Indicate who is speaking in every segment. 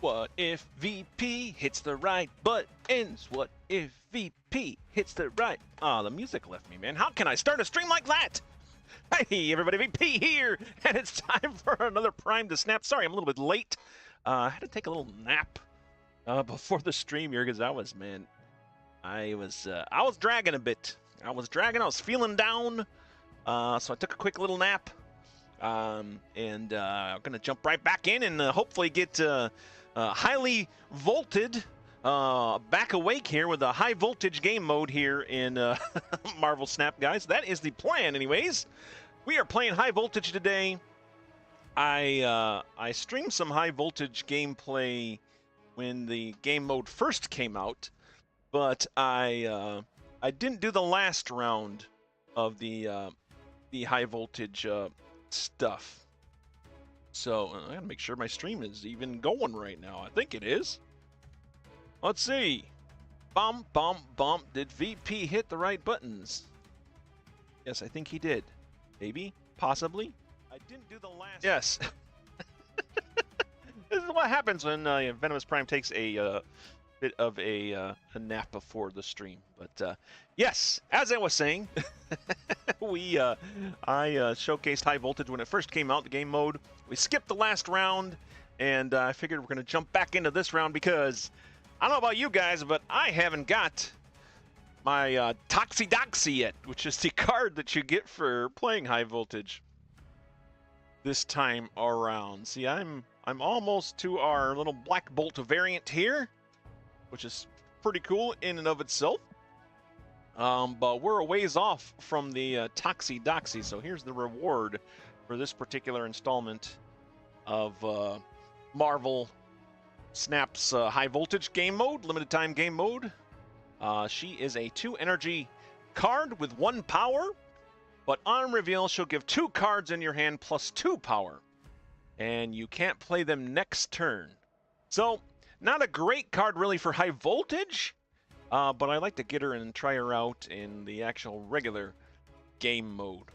Speaker 1: What if VP hits the right buttons? What if VP hits the right... Oh, the music left me, man. How can I start a stream like that? Hey, everybody, VP here, and it's time for another Prime to Snap. Sorry, I'm a little bit late. I had to take a little nap before the stream here because I was dragging a bit. I was feeling down, so I took a quick little nap. I'm gonna jump right back in and hopefully get highly volted back awake here with a high voltage game mode here in Marvel Snap, guys. That is the plan, anyways. We are playing high voltage today. I streamed some high voltage gameplay when the game mode first came out, but I didn't do the last round of the high voltage stuff. So I gotta make sure my stream is even going right now. I think it is. Let's see. Bum, bum, bum. Did VP hit the right buttons? Yes, I think he did. Maybe. Possibly. I didn't do the last... Yes. This is what happens when Venomous Prime takes a bit of a nap before the stream. But yes, as I was saying, I showcased high voltage when it first came out, the game mode. We skipped the last round, and I figured we're going to jump back into this round because I don't know about you guys, but I haven't got my Toxie yet, which is the card that you get for playing high voltage this time around. See, I'm almost to our little Black Bolt variant here, which is pretty cool in and of itself. But we're a ways off from the Toxie, so here's the reward for this particular installment of Marvel Snap's high voltage game mode, limited time game mode. She is a 2 energy card with 1 power, but on reveal she'll give 2 cards in your hand plus 2 power, and you can't play them next turn. So not a great card really for high voltage, but I like to get her and try her out in the actual regular game mode.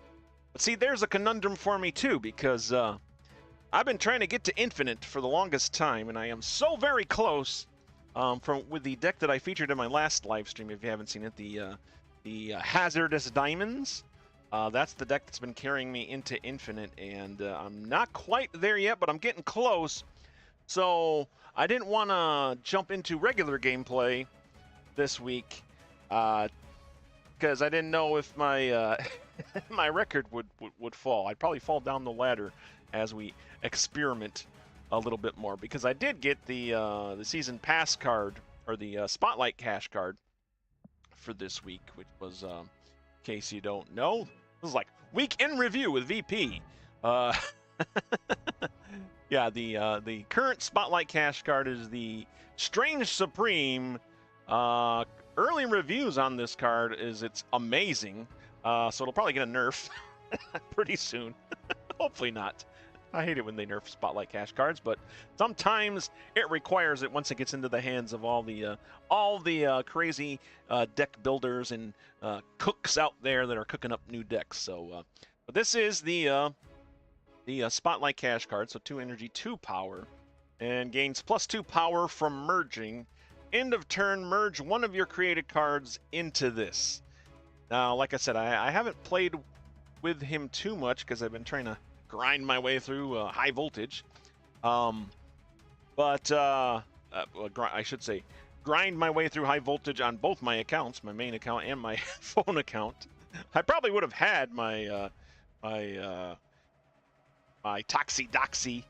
Speaker 1: But see, there's a conundrum for me too, because I've been trying to get to Infinite for the longest time, and I am so very close with the deck that I featured in my last live stream. If you haven't seen it, the Hazardous Diamonds. That's the deck that's been carrying me into Infinite, and I'm not quite there yet, but I'm getting close. So I didn't want to jump into regular gameplay this week because I didn't know if my my record would fall. I'd probably fall down the ladder as we experiment a little bit more, because I did get the season pass card, or the Spotlight Cash card for this week, which was, in case you don't know, this is like week in review with VP. Yeah, the current Spotlight Cash card is the Strange Supreme. Early reviews on this card is it's amazing. So it'll probably get a nerf pretty soon. Hopefully not. I hate it when they nerf Spotlight Cash cards, but sometimes it requires it once it gets into the hands of all the crazy deck builders and cooks out there that are cooking up new decks. So, but this is the Spotlight Cash card, so 2 energy, 2 power, and gains plus 2 power from merging. End of turn, merge one of your created cards into this. Now, like I said, I haven't played with him too much because I've been trying to grind my way through high voltage. I should say grind my way through high voltage on both my accounts, my main account and my phone account. I probably would have had my my Toxie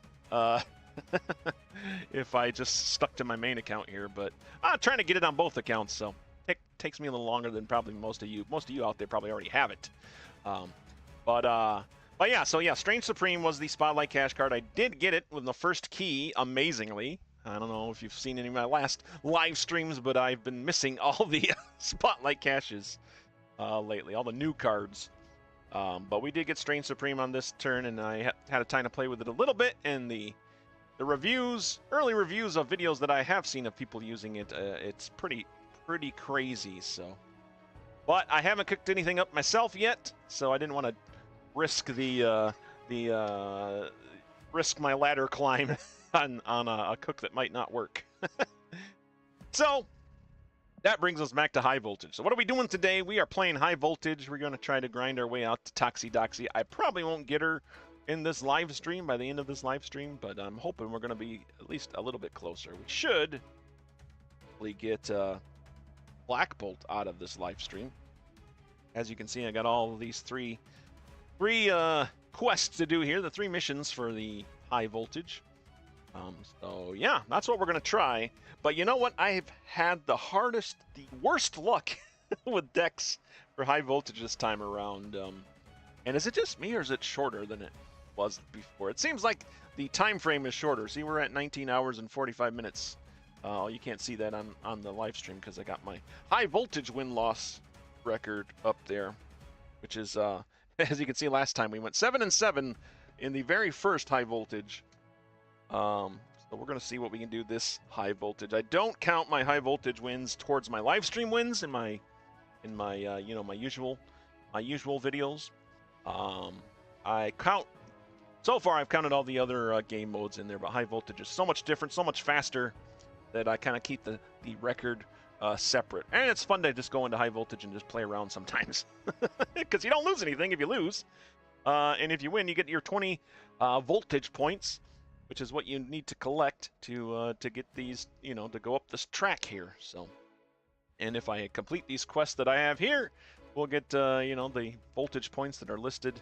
Speaker 1: if I just stuck to my main account here, but I'm trying to get it on both accounts, so it takes me a little longer than probably most of you. Most of you out there probably already have it. But yeah, so yeah, Strange Supreme was the Spotlight Cash card. I did get it with the first key, amazingly. I don't know if you've seen any of my last live streams, but I've been missing all the Spotlight Caches lately, all the new cards. But we did get Strange Supreme on this turn, and I had a time to play with it a little bit, and the early reviews of videos that I have seen of people using it, it's pretty crazy, so. But I haven't cooked anything up myself yet, so I didn't want to risk risk my ladder climb on a cook that might not work. So that brings us back to high voltage. So what are we doing today? We are playing high voltage. We're going to try to grind our way out to Toxie Doxie. I probably won't get her in this live stream by the end of this live stream, but I'm hoping we're going to be at least a little bit closer. We should get Black Bolt out of this live stream. As you can see, I got all of these three quests to do here, the 3 missions for the high voltage. So yeah, that's what we're gonna try. But you know what? I've had the worst luck with decks for high voltage this time around. And is it just me, or is it shorter than it was before? It seems like the time frame is shorter. See, we're at 19 hours and 45 minutes. You can't see that on the live stream because I got my high voltage win-loss record up there, which is, as you can see, last time we went 7-7 in the very first high voltage. So we're going to see what we can do this high voltage. I don't count my high voltage wins towards my live stream wins in my you know, my usual videos. So far I've counted all the other game modes in there, but high voltage is so much different, so much faster, that I kind of keep the record separate. And it's fun to just go into high voltage and just play around sometimes, because you don't lose anything if you lose, and if you win, you get your 20 voltage points, which is what you need to collect to get these, you know, to go up this track here. So, and if I complete these quests that I have here, we'll get you know, the voltage points that are listed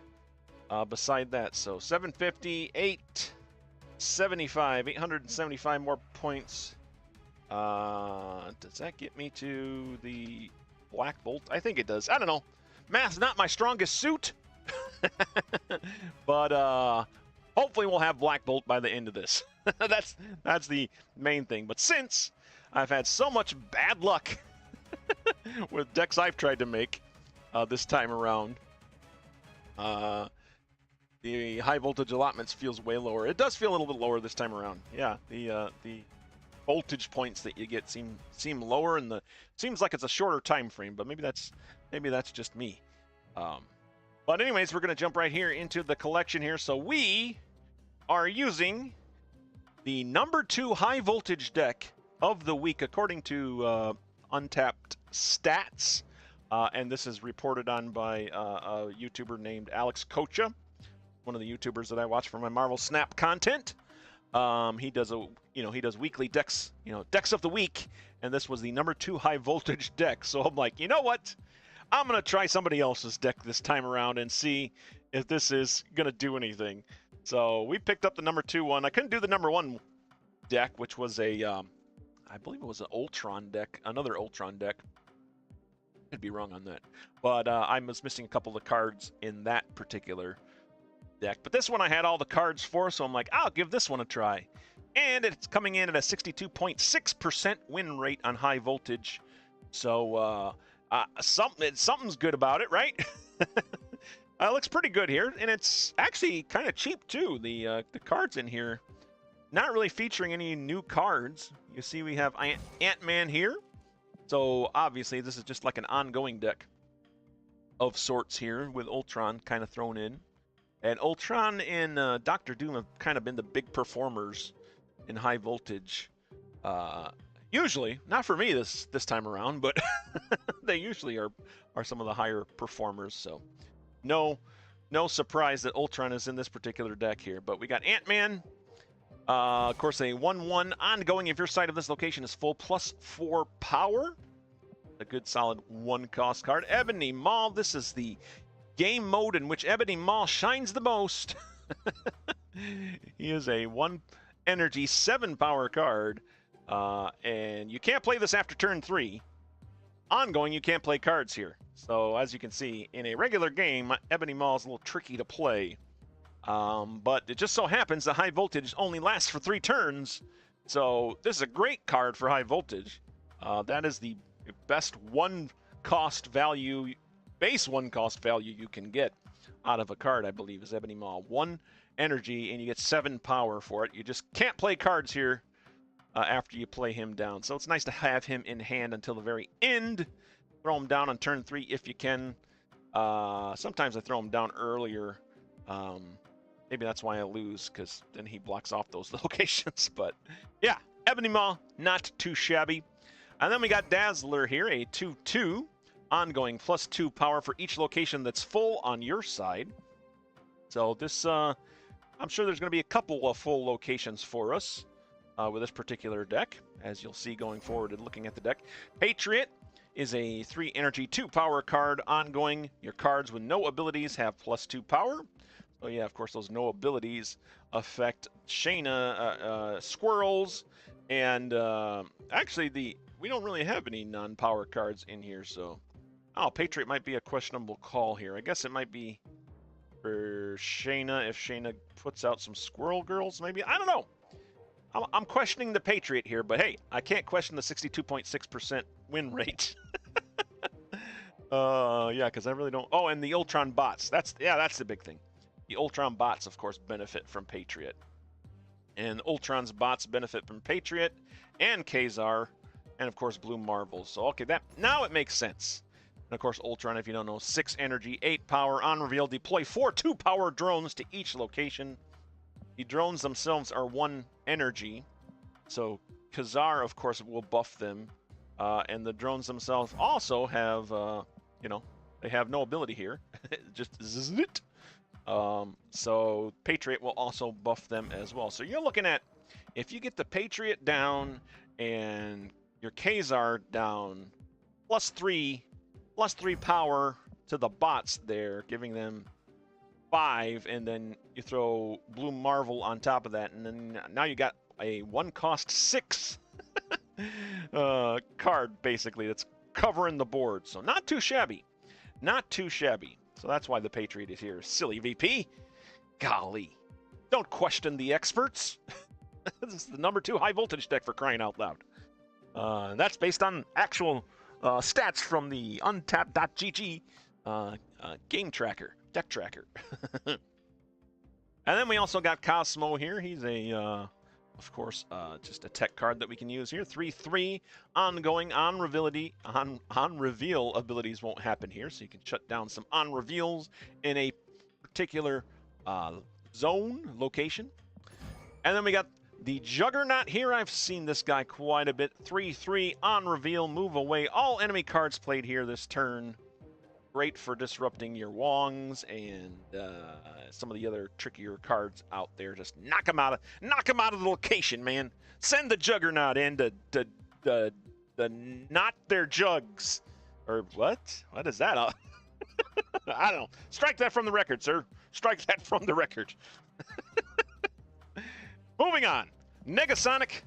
Speaker 1: beside that. So 750, 875, 875 more points. Does that get me to the Black Bolt? I think it does. I don't know. Math's not my strongest suit. But hopefully we'll have Black Bolt by the end of this. That's the main thing. But since I've had so much bad luck with decks I've tried to make this time around, the high voltage allotments feels way lower. It does feel a little bit lower this time around. Yeah, the voltage points that you get seem lower, and seems like it's a shorter time frame, but maybe that's just me. But anyways, we're going to jump right here into the collection here. So we are using the number 2 high voltage deck of the week according to Untapped Stats, and this is reported on by a YouTuber named Alex Coccia, one of the YouTubers that I watch for my Marvel Snap content. He does weekly decks, decks of the week, and this was the number 2 high voltage deck. So I'm like, you know what? I'm gonna try somebody else's deck this time around and see if this is gonna do anything. So we picked up the number 2 one. I couldn't do the number 1 deck, which was a, I believe it was an Ultron deck, another Ultron deck. Could be wrong on that, but I was missing a couple of cards in that particular deck. But this one I had all the cards for, so I'm like, I'll give this one a try. And it's coming in at a 62.6% win rate on high voltage. So something's good about it, right? It looks pretty good here, and it's actually kind of cheap too. The cards in here, not really featuring any new cards. You see, we have Ant-Man here. So obviously, this is just like an ongoing deck of sorts here, with Ultron kind of thrown in. And Ultron and Doctor Doom have kind of been the big performers in high voltage. Usually, not for me this time around, but they usually are some of the higher performers. So no surprise that Ultron is in this particular deck here. But we got Ant-Man. Of course, a 1/1 ongoing. If your side of this location is full, +4 power. A good solid 1-cost card. Ebony Maw. This is the game mode in which Ebony Maw shines the most. He is a 1 energy, 7 power card. And you can't play this after turn 3. Ongoing, you can't play cards here. So as you can see, in a regular game, Ebony Maw is a little tricky to play. But it just so happens the high voltage only lasts for 3 turns. So this is a great card for high voltage. That is the best 1-cost value, base 1-cost value you can get out of a card, I believe, is Ebony Maw. 1 energy, and you get 7 power for it. You just can't play cards here after you play him down. So it's nice to have him in hand until the very end. Throw him down on turn 3 if you can. Sometimes I throw him down earlier. Maybe that's why I lose, because then he blocks off those locations. But yeah, Ebony Maw, not too shabby. And then we got Dazzler here, a 2/2, ongoing +2 power for each location that's full on your side. So this, I'm sure there's going to be a couple of full locations for us with this particular deck, as you'll see going forward and looking at the deck. Patriot is a 3 energy, 2 power card, ongoing. Your cards with no abilities have +2 power. So yeah, of course, those no abilities affect Shanna, squirrels, and actually we don't really have any non-power cards in here, so Patriot might be a questionable call here. I guess it might be for Shanna if Shanna puts out some squirrel girls, maybe. I don't know. I'm questioning the Patriot here, but hey, I can't question the 62.6% win rate. Yeah, because I really don't. Oh, and the Ultron bots. That's the big thing. The Ultron bots, of course, benefit from Patriot. And Ultron's bots benefit from Patriot and Ka-Zar, and of course Blue Marvels. So okay, now it makes sense. And of course Ultron, if you don't know, 6 energy, 8 power, on reveal, deploy 4 2-power drones to each location. The drones themselves are 1 energy, so Ka-Zar, of course, will buff them. And the drones themselves also have, they have no ability here. Just zzzzt. So Patriot will also buff them as well. So you're looking at, if you get the Patriot down and your Ka-Zar down, +3 power to the bots there, giving them 5, and then you throw Blue Marvel on top of that, and then now you got a 1-cost 6 card, basically, that's covering the board. So not too shabby. Not too shabby. So that's why the Patriot is here. Silly VP. Golly. Don't question the experts. This is the #2 high voltage deck, for crying out loud. That's based on actual stats from the untap.gg game tracker, deck tracker. And then we also got Cosmo here. He's a, of course, just a tech card that we can use here. 3/3 ongoing on reveal abilities won't happen here, so you can shut down some on reveals in a particular zone location. And then we got the Juggernaut here. I've seen this guy quite a bit. 3/3 on reveal, move away all enemy cards played here this turn. Great for disrupting your Wongs and some of the other trickier cards out there. Just knock them out of the location, man. Send the Juggernaut in to not their jugs, or what? What is that? I don't know. Strike that from the record, sir. Strike that from the record. Moving on. Negasonic,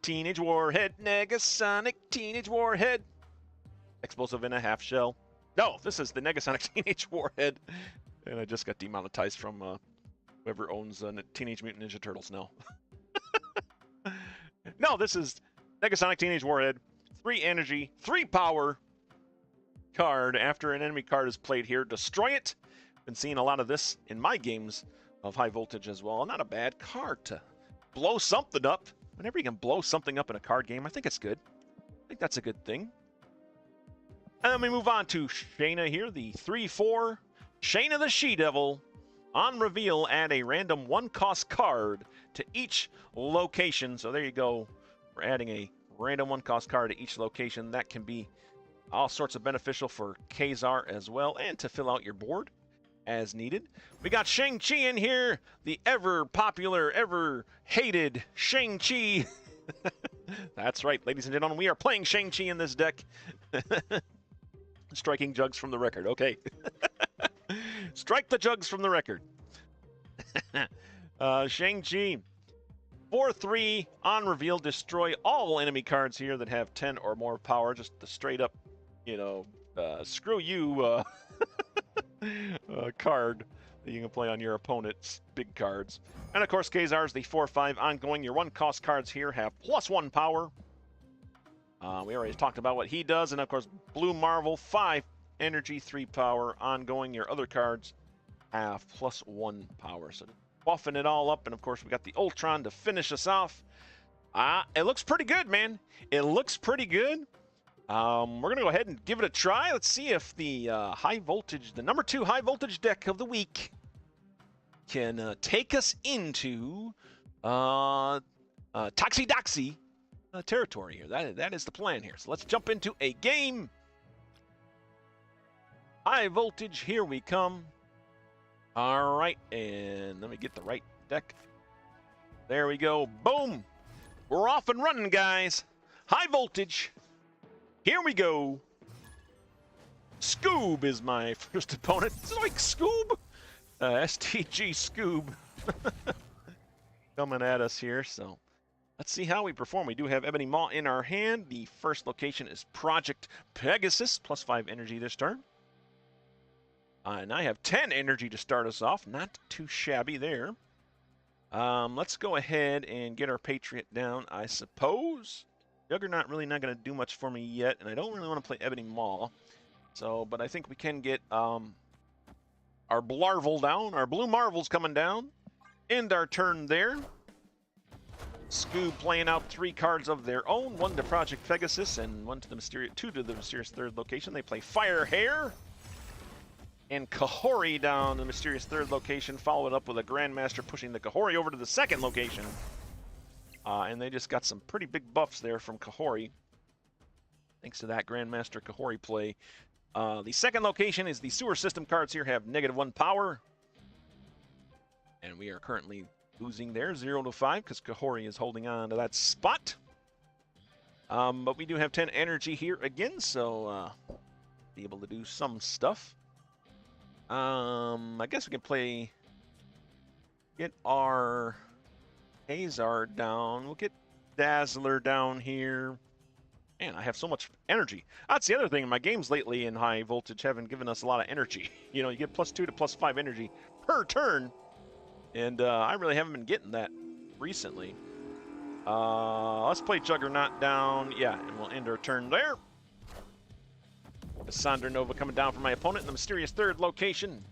Speaker 1: Teenage Warhead, Negasonic, Teenage Warhead. Explosive in a half shell. No, this is the Negasonic Teenage Warhead. And I just got demonetized from whoever owns Teenage Mutant Ninja Turtles now. No, this is Negasonic Teenage Warhead. 3 energy, 3 power card. After an enemy card is played here, destroy it. Been seeing a lot of this in my games of high voltage as well. Not a bad card to blow something up. Whenever you can blow something up in a card game, I think it's good. I think that's a good thing. And then we move on to Shanna here, the 3/4 Shanna the She-Devil. On reveal, add a random 1-cost card to each location. So there you go. We're adding a random 1-cost card to each location. That can be all sorts of beneficial for Ka-Zar as well, and to fill out your board as needed. We got Shang-Chi in here, the ever-popular, ever-hated Shang-Chi. That's right, ladies and gentlemen, we are playing Shang-Chi in this deck. Striking jugs from the record, okay. Strike the jugs from the record. Shang-Chi, 4/3 on reveal, destroy all enemy cards here that have 10 or more power. Just the straight up, screw you card that you can play on your opponent's big cards. And of course, Ka-Zar is the 4/5 ongoing. Your 1-cost cards here have +1 power. We already talked about what he does. And of course, Blue Marvel, 5 energy, 3 power ongoing. Your other cards have +1 power. So buffing it all up. And of course, we got the Ultron to finish us off. It looks pretty good, man. It looks pretty good. We're going to go ahead and give it a try. Let's see if the the #2 high voltage deck of the week can take us into Toxie Doxie territory here. That is the plan here. So let's jump into a game. High voltage, here we come. All right, and let me get the right deck. There we go. Boom. We're off and running, guys. High voltage. Here we go. Scoob is my first opponent. It's like Scoob. STG Scoob. Coming at us here, so let's see how we perform. We do have Ebony Maw in our hand. The first location is Project Pegasus, +5 energy this turn. And I have 10 energy to start us off. Not too shabby there. Let's go ahead and get our Patriot down, I suppose. Juggernaut really not going to do much for me yet, and I don't really want to play Ebony Maw. So, but I think we can get our Blarvel down. Our Blue Marvel's coming down. End our turn there. Scoob playing out 3 cards of their own. 1 to Project Pegasus and 2 to the mysterious third location. They play Fire Hair. And Kahori down the mysterious third location, followed up with a Grandmaster pushing the Kahori over to the second location. And they just got some pretty big buffs there from Kahori. Thanks to that Grandmaster Kahori play. The second location is the sewer system cards here have -1 power. And we are currently losing there 0 to 5 because Kahori is holding on to that spot. But we do have 10 energy here again, so be able to do some stuff. I guess we can get our Ka-Zar down. We'll get Dazzler down here. Man, I have so much energy. That's the other thing. My games lately in high voltage haven't given us a lot of energy. You know, you get +2 to +5 energy per turn. And I really haven't been getting that recently. Let's play Juggernaut down. Yeah, and we'll end our turn there. Cassandra Nova coming down from my opponent in the mysterious third location.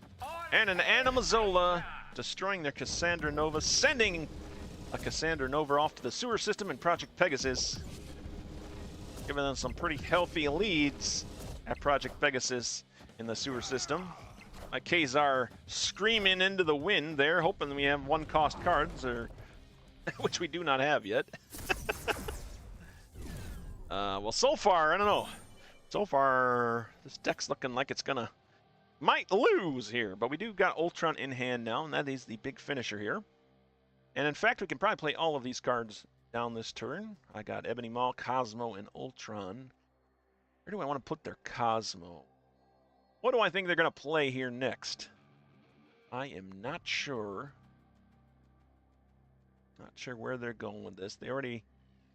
Speaker 1: And an Animazola destroying their Cassandra Nova, sending a Cassandra Nova off to the sewer system in Project Pegasus. Giving them some pretty healthy leads at Project Pegasus in the sewer system. My Ka-Zar screaming into the wind there, hoping that we have 1-cost cards, or which we do not have yet. Well, so far, I don't know. So far, this deck's looking like it's might lose here, but we do got Ultron in hand now, and that is the big finisher here. And in fact, we can probably play all of these cards down this turn. I got Ebony Maw, Cosmo, and Ultron. Where do I want to put their Cosmo? What do I think they're going to play here next? I am not sure. Not sure where they're going with this. They already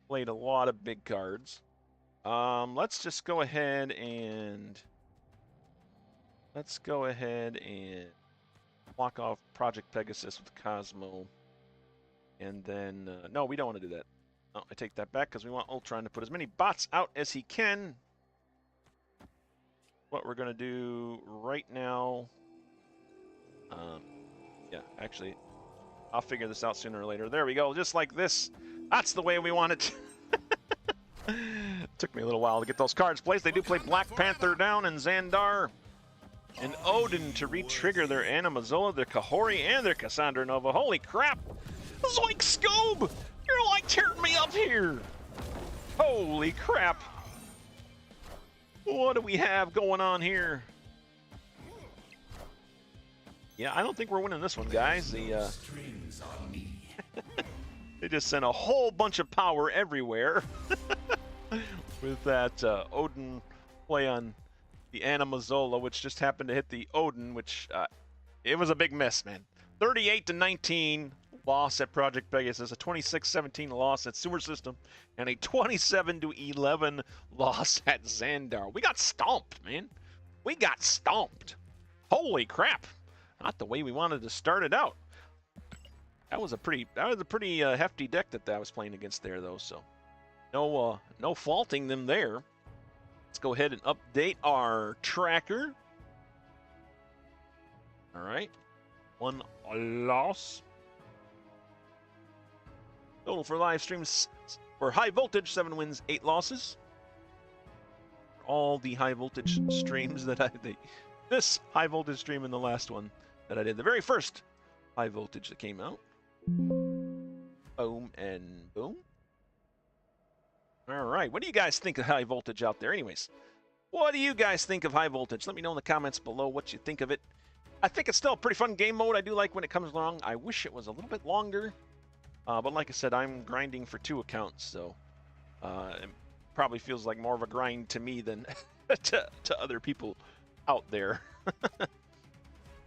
Speaker 1: played a lot of big cards. Let's just go ahead and block off Project Pegasus with Cosmo. And then, no, we don't want to do that. Oh, I take that back because we want Ultron to put as many bots out as he can. What we're going to do right now, yeah, actually, I'll figure this out sooner or later. There we go, just like this. That's the way we want it. Took me a little while to get those cards placed. They do play Black Panther down and Xandar and Odin to re-trigger their Animazola, their Kahori, and their Cassandra Nova. Holy crap! Zoink Scoob! You're like tearing me up here! Holy crap! What do we have going on here? Yeah, I don't think we're winning this one, guys. They just sent a whole bunch of power everywhere with that Odin play on the Animazola, which just happened to hit the Odin, which it was a big miss, man. 38-19 loss at Project Pegasus, a 26-17 loss at Sewer System, and a 27-11 loss at Xandar. We got stomped, man. We got stomped. Holy crap! Not the way we wanted to start it out. That was a pretty hefty deck that I was playing against there, though. So no faulting them there. Let's go ahead and update our tracker. All right, 1 loss. Total for live streams for high voltage, 7 wins, 8 losses. All the high voltage streams that this high voltage stream and the last one that I did, the very first High Voltage that came out. Boom and boom. All right, what do you guys think of High Voltage out there anyways? What do you guys think of High Voltage? Let me know in the comments below what you think of it. I think it's still a pretty fun game mode. I do like when it comes along. I wish it was a little bit longer. But like I said, I'm grinding for 2 accounts, so it probably feels like more of a grind to me than to other people out there.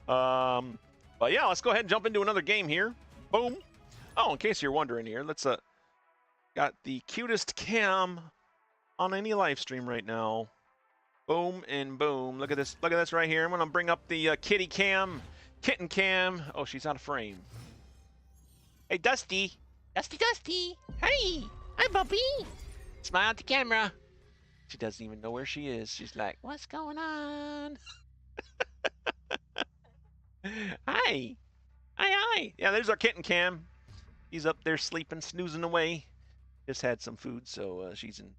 Speaker 1: But yeah, let's go ahead and jump into another game here. Boom. Oh, in case you're wondering here, let's got the cutest cam on any live stream right now. Boom and boom. Look at this. Look at this right here. I'm gonna bring up the kitty cam, kitten cam. Oh, she's out of frame. Hey, Dusty. Dusty. Hey. Hi, Bubby. Smile at the camera. She doesn't even know where she is. She's like, what's going on? Hi. Hi. Yeah, there's our kitten cam. He's up there sleeping, snoozing away. Just had some food, so she's in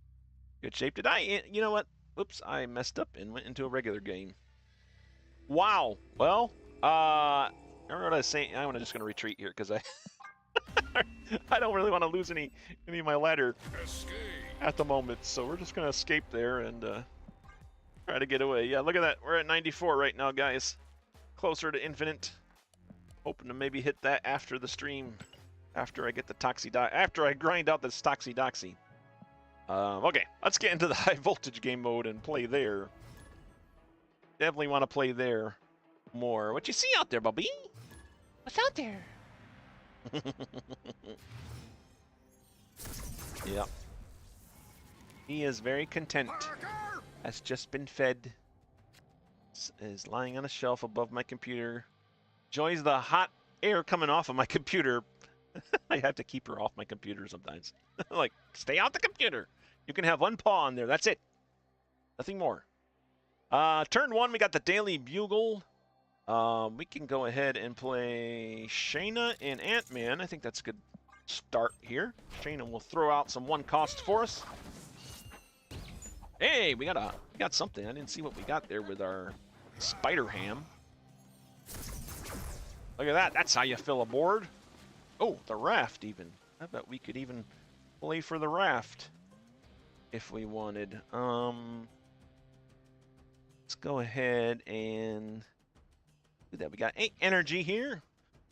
Speaker 1: good shape. Did I? You know what? Oops, I messed up and went into a regular game. Wow. Well, remember what I was saying? I'm just gonna retreat here because I don't really want to lose any of my ladder at the moment. So we're just gonna escape there and try to get away. Yeah, look at that. We're at 94 right now, guys. Closer to infinite. Hoping to maybe hit that after the stream, after I get the after I grind out this Toxie. Okay, let's get into the high voltage game mode and play there. Definitely want to play there more. What you see out there, Bubby? What's out there? Yep. He is very content. Has just been fed. Is lying on a shelf above my computer. Enjoys the hot air coming off of my computer. I have to keep her off my computer sometimes. Like, stay out the computer. You can have one paw on there. That's it. Nothing more. Turn 1, we got the Daily Bugle. We can go ahead and play Shanna and Ant-Man. I think that's a good start here. Shanna will throw out some 1 cost for us. Hey, we got something. I didn't see what we got there with our Spider Ham. Look at that. That's how you fill a board. Oh, the raft even. I bet we could even play for the raft if we wanted. Let's go ahead and do that. We got 8 energy here.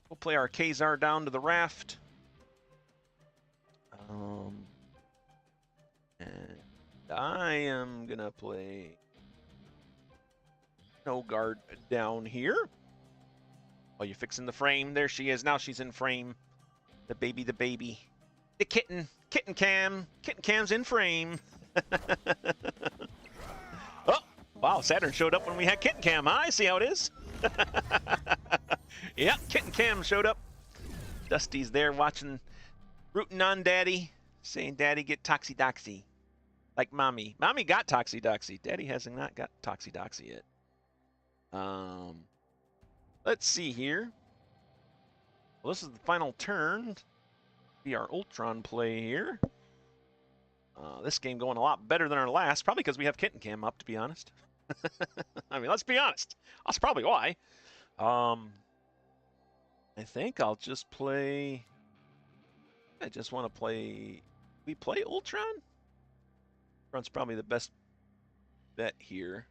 Speaker 1: We'll play our Ka-Zar down to the raft. And I am gonna play No Guard down here. Oh, you're fixing the frame. There she is. Now she's in frame. The baby. The kitten cam. Kitten cam's in frame. Oh, wow. Saturn showed up when we had kitten cam. I see how it is. Yep, kitten cam showed up. Dusty's there watching, rooting on Daddy, saying, Daddy, get Toxie. Like Mommy. Mommy got Toxie. Daddy hasn't not got Toxie yet. Let's see here. Well, this is the final turn. Be our Ultron play here. This game going a lot better than our last, probably because we have Kitten Cam up, to be honest. I mean, let's be honest. That's probably why. I think I'll just play. I just want to play. We play Ultron. Ultron's probably the best bet here.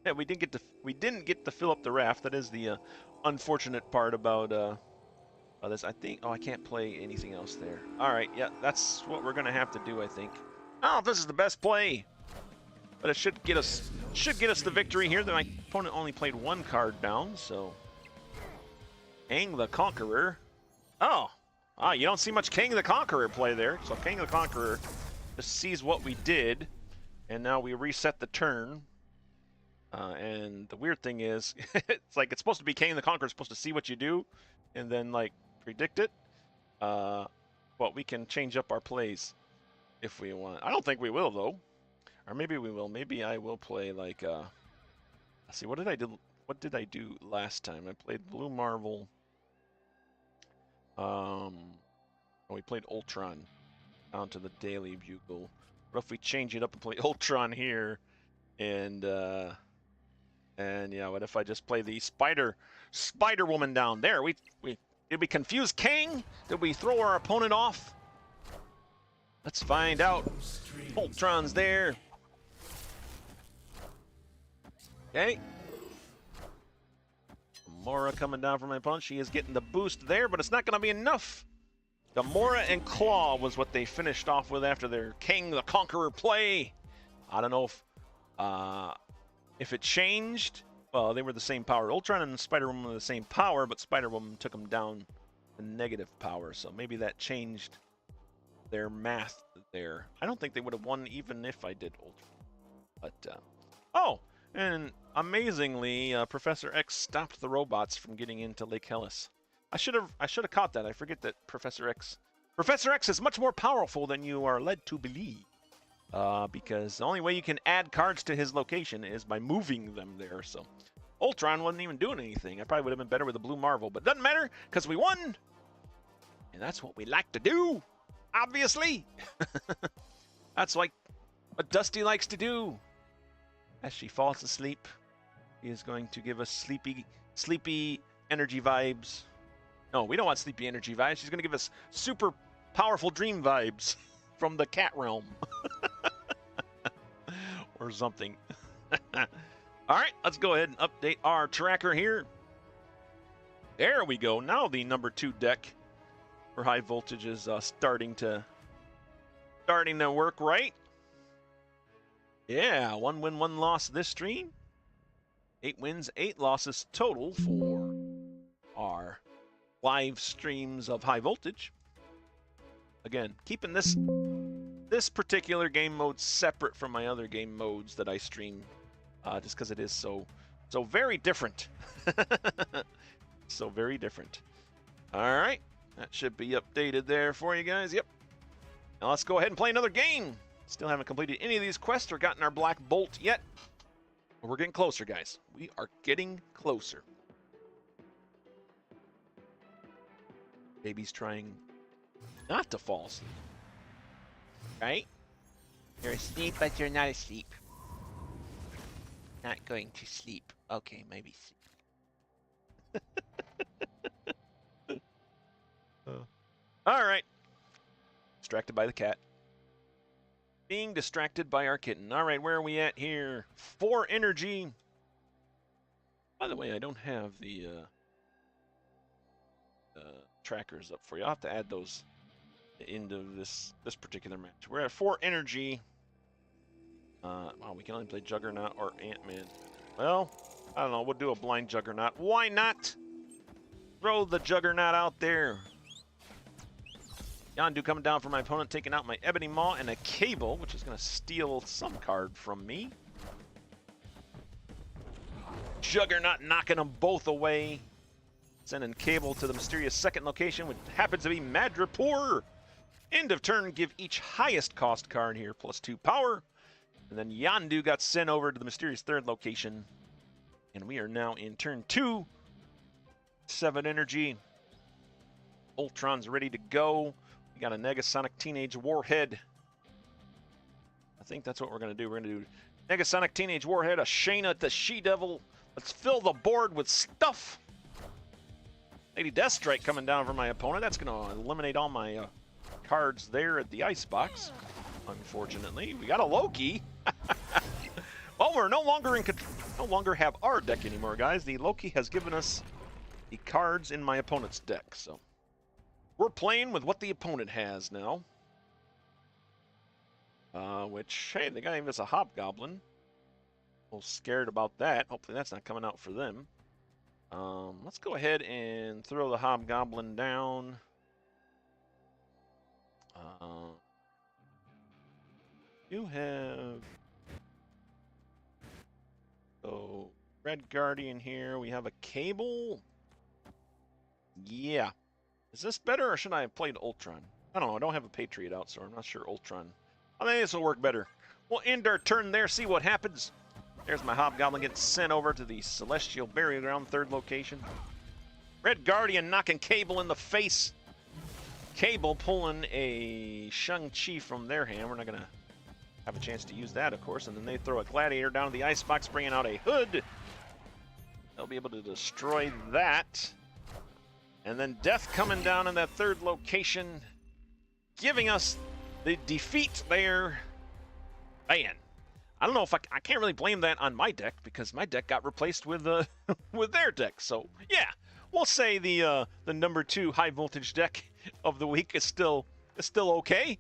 Speaker 1: Yeah, we didn't get to fill up the raft. That is the unfortunate part about this. I think. Oh, I can't play anything else there. All right. Yeah, that's what we're gonna have to do. I think. I don't know if this is the best play, but it should get us the victory here. Then my opponent only played 1 card down, so. Kang the Conqueror. Oh, you don't see much Kang the Conqueror play there. So Kang the Conqueror just sees what we did, and now we reset the turn. And the weird thing is, it's like it's supposed to be Kang the Conqueror, supposed to see what you do, and then like predict it. But we can change up our plays if we want. I don't think we will though, or maybe we will. Maybe I will play like. Let's see, what did I do? What did I do last time? I played Blue Marvel. We played Ultron down to the Daily Bugle. What if we change it up and play Ultron here, and And yeah, what if I just play the Spider Woman down there? Did we confuse Kang? Did we throw our opponent off? Let's find out. Ultron's there. Okay. Gamora coming down from my opponent. She is getting the boost there, but it's not going to be enough. Gamora and Claw was what they finished off with after their Kang the Conqueror play. I don't know if it changed. Well, they were the same power. Ultron and Spider-Woman were the same power, but Spider-Woman took them down to negative power, so maybe that changed their math there. I don't think they would have won even if I did Ultron. But, oh, and amazingly, Professor X stopped the robots from getting into Lake Hellas. I should have caught that. I forget that Professor X is much more powerful than you are led to believe. Because the only way you can add cards to his location is by moving them there. So Ultron wasn't even doing anything. I probably would have been better with a blue Marvel, but doesn't matter because we won. And that's what we like to do, obviously. That's like what Dusty likes to do. As she falls asleep, he is going to give us sleepy energy vibes. No, we don't want sleepy energy vibes. She's going to give us super powerful dream vibes from the cat realm. Or something. All right, let's go ahead and update our tracker here. There we go. Now the number 2 deck for high voltage is starting to work right. Yeah, 1 win, 1 loss this stream. 8 wins, 8 losses total for our live streams of high voltage. Again, keeping this particular game mode separate from my other game modes that I stream, just because it is so very different. So very different. All right, that should be updated there for you guys. Yep. Now let's go ahead and play another game. Still haven't completed any of these quests or gotten our black bolt yet. But we're getting closer, guys. We are getting closer. Baby's trying not to fall asleep. Right? You're asleep, but you're not asleep. Not going to sleep. Okay, maybe sleep. All right. Distracted by the cat. Being distracted by our kitten. All right, where are we at here? 4 energy. By the way, I don't have the trackers up for you. I'll have to add those into this particular match. We're at 4 energy. Wow, we can only play Juggernaut or Ant-Man. Well, I don't know. We'll do a blind Juggernaut. Why not? Throw the Juggernaut out there. Yondu coming down for my opponent, taking out my Ebony Maw and a Cable, which is going to steal some card from me. Juggernaut knocking them both away. Sending Cable to the mysterious second location, which happens to be Madripoor. End of turn, give each highest cost card here +2 power. And then Yondu got sent over to the mysterious third location. And we are now in turn 2. 7 energy. Ultron's ready to go. We got a Negasonic Teenage Warhead. I think that's what we're going to do. We're going to do Negasonic Teenage Warhead, a Shanna the She-Devil. Let's fill the board with stuff. Lady Deathstrike coming down for my opponent. That's going to eliminate all my cards there at the icebox. Unfortunately, we got a Loki. Well, we're no longer have our deck anymore, guys. The Loki has given us the cards in my opponent's deck, so we're playing with what the opponent has now. Which, hey, the guy gave us a Hobgoblin. A little scared about that. Hopefully that's not coming out for them. Let's go ahead and throw the Hobgoblin down. You have... So, Red Guardian here. We have a Cable. Yeah. Is this better, or should I have played Ultron? I don't know. I don't have a Patriot out, so I'm not sure Ultron. I think this will work better. We'll end our turn there, see what happens. There's my Hobgoblin getting sent over to the Celestial Burial Ground, third location. Red Guardian knocking Cable in the face. Cable pulling a Shang-Chi from their hand. We're not going to have a chance to use that, of course. And then they throw a Gladiator down to the icebox, bringing out a Hood. They'll be able to destroy that. And then Death coming down in that third location, giving us the defeat there. Man, I don't know if I can't really blame that on my deck because my deck got replaced with with their deck. So yeah, we'll say the number 2 high voltage deck of the week is still okay.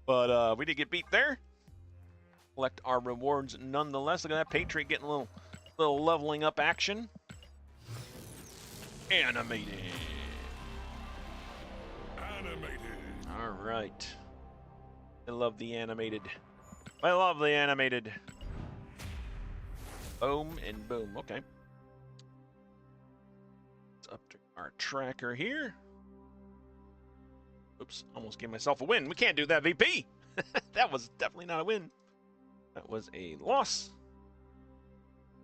Speaker 1: But we did get beat there. Collect our rewards nonetheless. Look at that Patriot getting a little leveling up action. Animated. All right. I love the animated. I love the animated. Boom and boom. Okay. Let's update our tracker here. Oops, almost gave myself a win. We can't do that, VP. That was definitely not a win. That was a loss.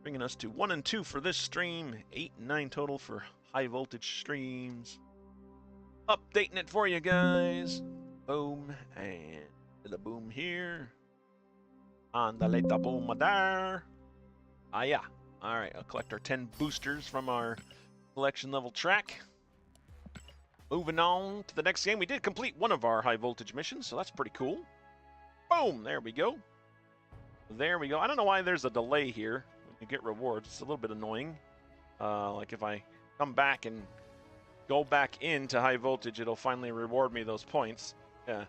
Speaker 1: Bringing us to 1 and 2 for this stream. 8 and 9 total for high voltage streams. Updating it for you guys. Boom and the boom here. On the later boom there. Ah yeah. All right, I'll collect our 10 boosters from our collection level track. Moving on to the next game. We did complete one of our high voltage missions, so that's pretty cool. Boom, there we go. There we go. I don't know why there's a delay here when you get rewards. It's a little bit annoying. Like if I come back and go back into high voltage, it'll finally reward me those points. Yeah.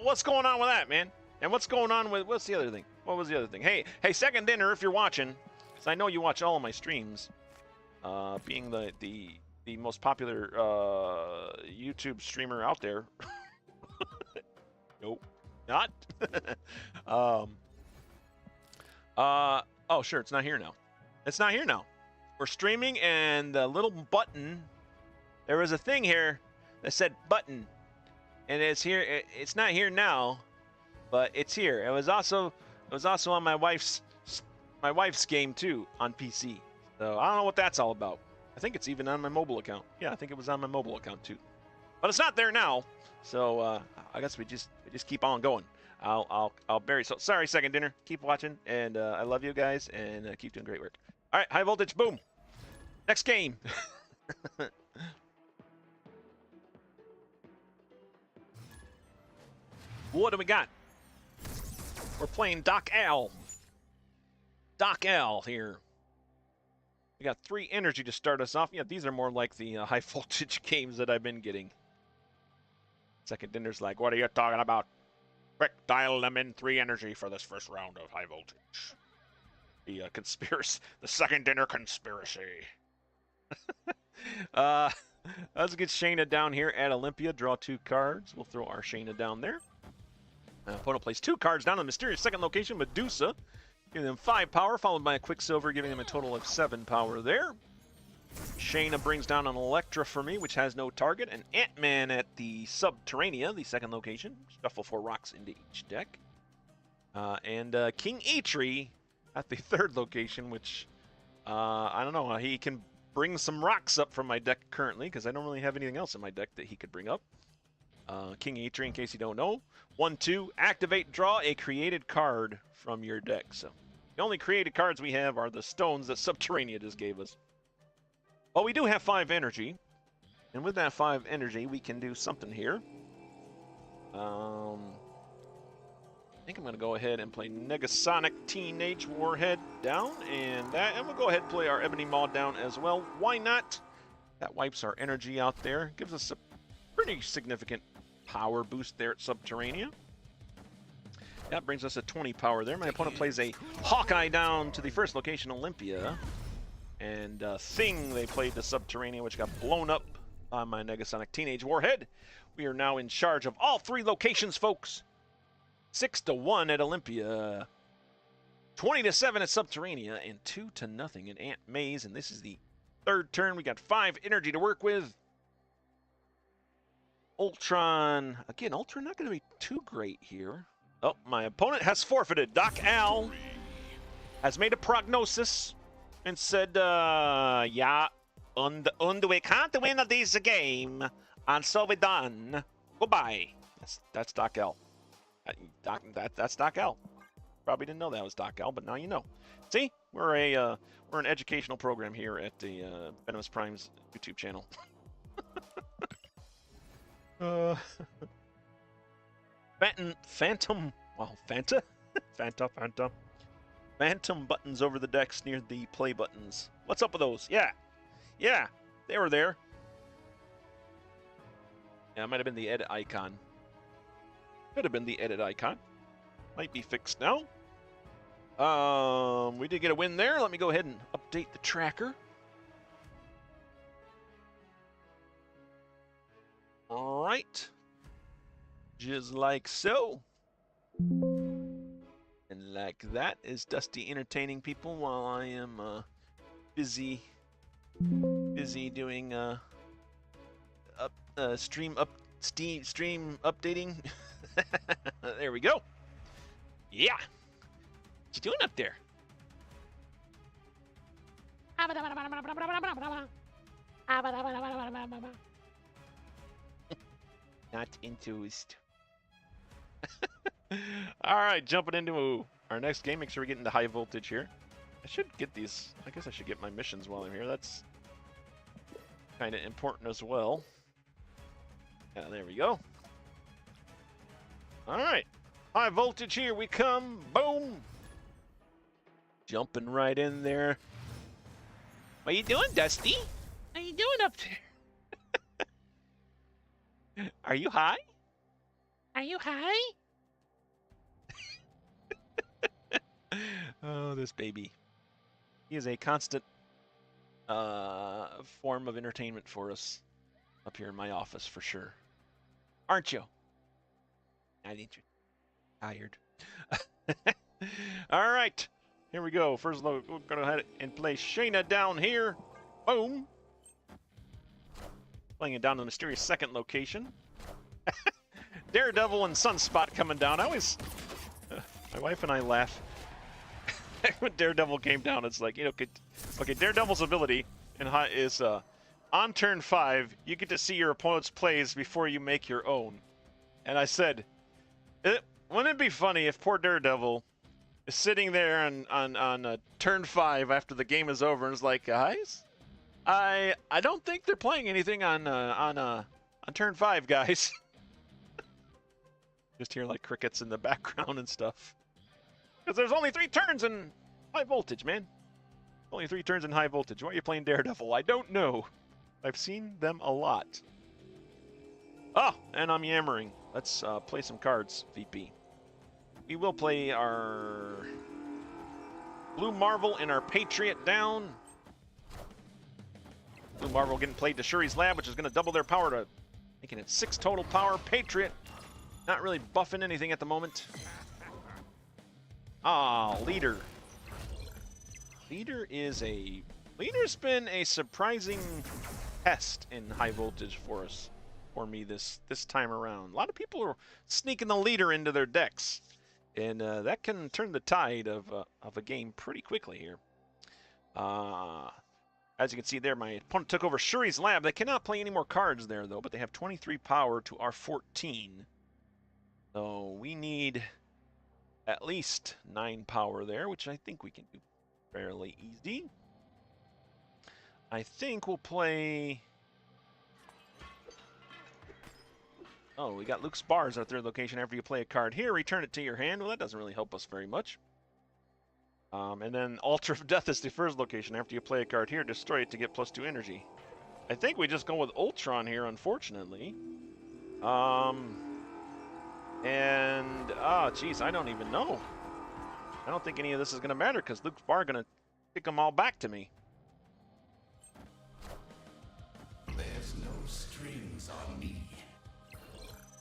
Speaker 1: What's going on with that, man? And what's going on with, what's the other thing? What was the other thing? Hey, Second Dinner, if you're watching, because I know you watch all of my streams, being the most popular YouTube streamer out there. Nope, not. Oh, sure, it's not here now. It's not here now. We're streaming, and the little button, there was a thing here that said button, and it's here. It's not here now, but it's here. It was also on my wife's game too on PC. So I don't know what that's all about. I think it's even on my mobile account. Yeah, I think it was on my mobile account too, but it's not there now. So I guess we just keep on going. I'll bury. So sorry, Second Dinner. Keep watching, and I love you guys, and keep doing great work. All right, high voltage, boom. Next game. What do we got? We're playing Doc Al. Doc Al here. We got 3 energy to start us off. Yeah, these are more like the high voltage games that I've been getting. Second Dinner's like, what are you talking about? Quick, dial them in 3 energy for this first round of high voltage. The conspiracy, the Second Dinner conspiracy. Let's get Shanna down here at Olympia. Draw 2 cards. We'll throw our Shanna down there. Opponent plays 2 cards down in the mysterious second location, Medusa, giving them 5 power, followed by a Quicksilver, giving them a total of 7 power there. Shanna brings down an Electra for me, which has no target, and Ant-Man at the Subterranea, the second location. Shuffle 4 rocks into each deck. And King Eitri at the third location, which, I don't know, he can bring some rocks up from my deck currently, because I don't really have anything else in my deck that he could bring up. King Eitri, in case you don't know. 1-2, activate, draw a created card from your deck. So the only created cards we have are the stones that Subterranea just gave us. Well, we do have 5 energy, and with that 5 energy, we can do something here. I think I'm going to go ahead and play Negasonic Teenage Warhead down, and we'll go ahead and play our Ebony Maw down as well. Why not? That wipes our energy out there. Gives us a pretty significant power boost there at Subterranea. That brings us a 20 power there. My opponent plays a Hawkeye down to the first location, Olympia. And Thing, they played the Subterranea, which got blown up by my Negasonic Teenage Warhead. We are now in charge of all 3 locations, folks. 6-1 at Olympia. 20-7 at Subterranea, and 2-0 at Aunt May's. And this is the 3rd turn. We got 5 energy to work with. Ultron. Again, Ultron not going to be too great here. Oh, my opponent has forfeited. Doc Al has made a prognosis and said, yeah, and we can't win this game, and so we done. Goodbye. That's Doc Al. That's Doc Al. Probably didn't know that was Doc Owl, but now you know. See, we're an educational program here at the Venomous Prime's YouTube channel. Phantom buttons over the decks near the play buttons. What's up with those? Yeah, they were there. Yeah, it might have been the edit icon. Could have been the edit icon. Might be fixed now. We did get a win there. Let me go ahead and update the tracker. All right. Just like so. And like that is Dusty entertaining people while I am busy doing stream updating. There we go. Yeah. What you doing up there? Not enthused. All right, jumping into our next game. Make sure we get into high voltage here. I should get these. I guess I should get my missions while I'm here. That's kind of important as well. Yeah, there we go. All right, high voltage here we come. Boom. Jumping right in there. What you doing, Dusty? How you doing up there? Are you high? Are you high? Oh, this baby. He is a constant form of entertainment for us up here in my office for sure. Aren't you? I think you're tired. All right. Here we go. First load. We're going to head and play Shanna down here. Boom. Playing it down to the mysterious second location. Daredevil and Sunspot coming down. I always, my wife and I laugh when Daredevil came down. It's like, you know, okay, Daredevil's ability is on turn 5, you get to see your opponent's plays before you make your own. And I said, wouldn't it be funny if poor Daredevil is sitting there on turn 5 after the game is over and is like, guys, I don't think they're playing anything on turn 5, guys. Just hear like crickets in the background and stuff. Because there's only 3 turns in high voltage, man. Only 3 turns in high voltage. Why are you playing Daredevil? I don't know. I've seen them a lot. Oh, and I'm yammering. Let's play some cards, VP. We will play our Blue Marvel and our Patriot down. Blue Marvel getting played to Shuri's Lab, which is going to double their power to making it 6 total power. Patriot not really buffing anything at the moment. Ah, Leader. Leader's been a surprising test in high voltage for me this time around. A lot of people are sneaking the Leader into their decks, and that can turn the tide of a game pretty quickly here. As you can see there, my opponent took over Shuri's Lab. They cannot play any more cards there, though, but they have 23 power to our 14. So we need at least 9 power there, which I think we can do fairly easy. I think we'll play... Oh, we got Luke's Bars at their location after you play a card here. Return it to your hand. Well, that doesn't really help us very much. And then Altar of Death is the first location. After you play a card here, destroy it to get +2 energy. I think we just go with Ultron here, unfortunately. And, oh, geez, I don't even know. I don't think any of this is going to matter because Luke's Bar going to kick them all back to me.
Speaker 2: There's no strings on me.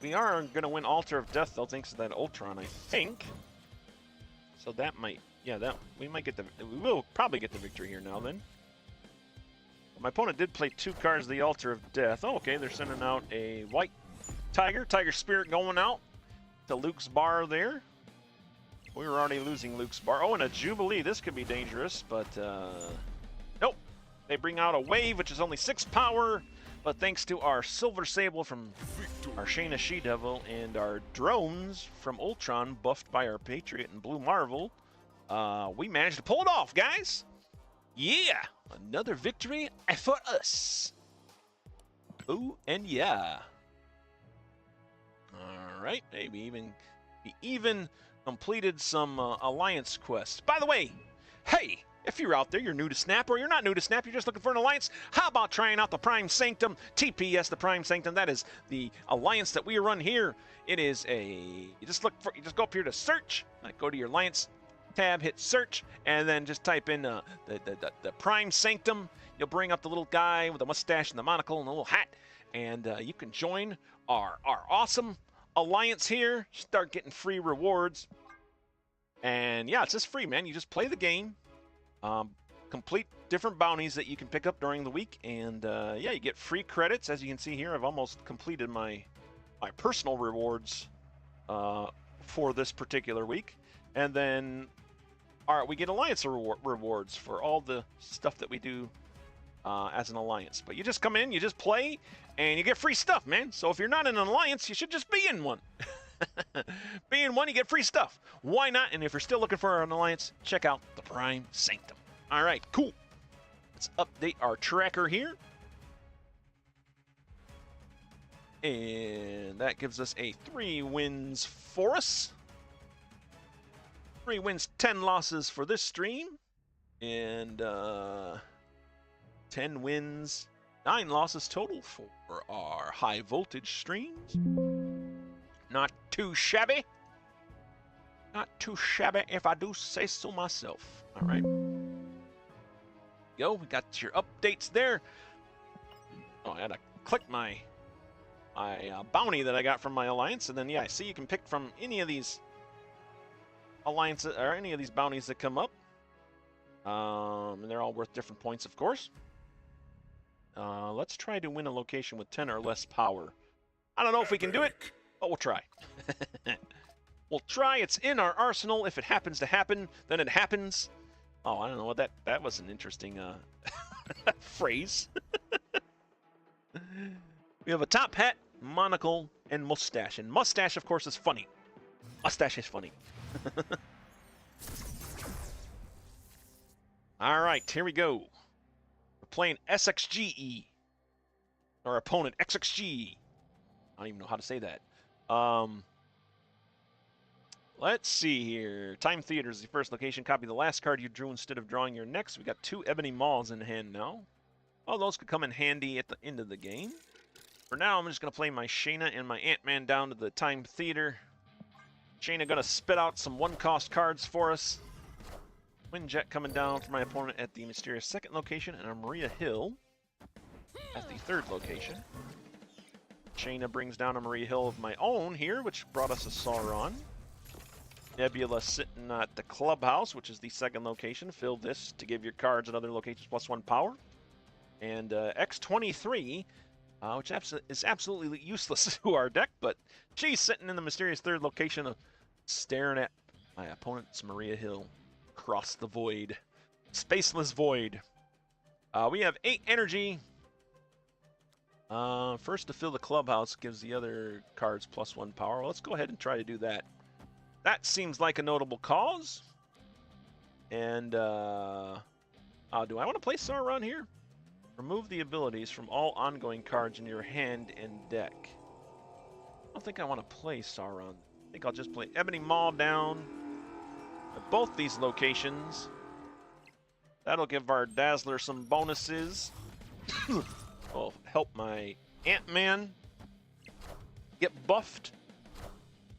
Speaker 1: We are going to win Altar of Death, though, thanks to that Ultron, I think. So that might, yeah, we will probably get the victory here now, then. My opponent did play 2 cards of the Altar of Death. Oh, okay, they're sending out a white Tiger Spirit going out to Luke's Bar there. We were already losing Luke's Bar. Oh, and a Jubilee. This could be dangerous, but nope. They bring out a Wave, which is only 6 power. But thanks to our Silver Sable from our Shanna She-Devil and our drones from Ultron, buffed by our Patriot and Blue Marvel, we managed to pull it off, guys. Yeah, another victory for us. Oh, and yeah. All right, we even completed some alliance quests. By the way, hey, if you're out there, you're new to Snap, or you're not new to Snap, you're just looking for an alliance, how about trying out the Prime Sanctum? TPS, the Prime Sanctum, that is the alliance that we run here. It is you just go up here to search, like go to your alliance tab, hit search, and then just type in the Prime Sanctum. You'll bring up the little guy with the mustache and the monocle and the little hat, and you can join our awesome alliance here, start getting free rewards. And yeah, it's just free, man. You just play the game. Complete different bounties that you can pick up during the week, and yeah, you get free credits. As you can see here, I've almost completed my personal rewards for this particular week, and then we get alliance rewards for all the stuff that we do as an alliance. But you just come in, you just play, and you get free stuff, man. So if you're not in an alliance, you should just be in one. Be in one, you get free stuff. Why not? And if you're still looking for an alliance, check out the Prime Sanctum. All right, cool. Let's update our tracker here. And that gives us a 3 wins for us. 3 wins, 10 losses for this stream. And 10 wins, 9 losses total for our high voltage streams. Not too shabby. Not too shabby, if I do say so myself. All right. Go. We got your updates there. Oh, I had to click my bounty that I got from my alliance, and then yeah, I see you can pick from any of these alliances or any of these bounties that come up. And they're all worth different points, of course. Let's try to win a location with 10 or less power. I don't know if we can do it, but we'll try. We'll try. It's in our arsenal. If it happens to happen, then it happens. Oh, I don't know what that was an interesting phrase. We have a top hat, monocle, and mustache. And mustache, of course, is funny. Mustache is funny. All right, here we go. We're playing SXGE. Our opponent, XXG. I don't even know how to say that. Let's see here. Time Theater is the first location. Copy the last card you drew instead of drawing your next. We got 2 Ebony Maws in hand now. Oh, those could come in handy at the end of the game. For now, I'm just going to play my Shanna and my Ant-Man down to the Time Theater. Shanna going to spit out some 1-cost cards for us. Windjet coming down for my opponent at the mysterious 2nd location, and a Maria Hill at the 3rd location. Shanna brings down a Maria Hill of my own here, which brought us a Sauron. Nebula sitting at the clubhouse, which is the 2nd location. Fill this to give your cards and other locations +1 power. And X23, which is absolutely useless to our deck, but she's sitting in the mysterious 3rd location, staring at my opponent's Maria Hill across the void. Spaceless void. We have 8 energy. First to fill the clubhouse gives the other cards +1 power. Well, let's go ahead and try to do that. That seems like a notable cause. And, do I want to play Sauron here? Remove the abilities from all ongoing cards in your hand and deck. I don't think I want to play Sauron. I think I'll just play Ebony Maw down at both these locations. That'll give our Dazzler some bonuses. Will help my Ant-Man get buffed.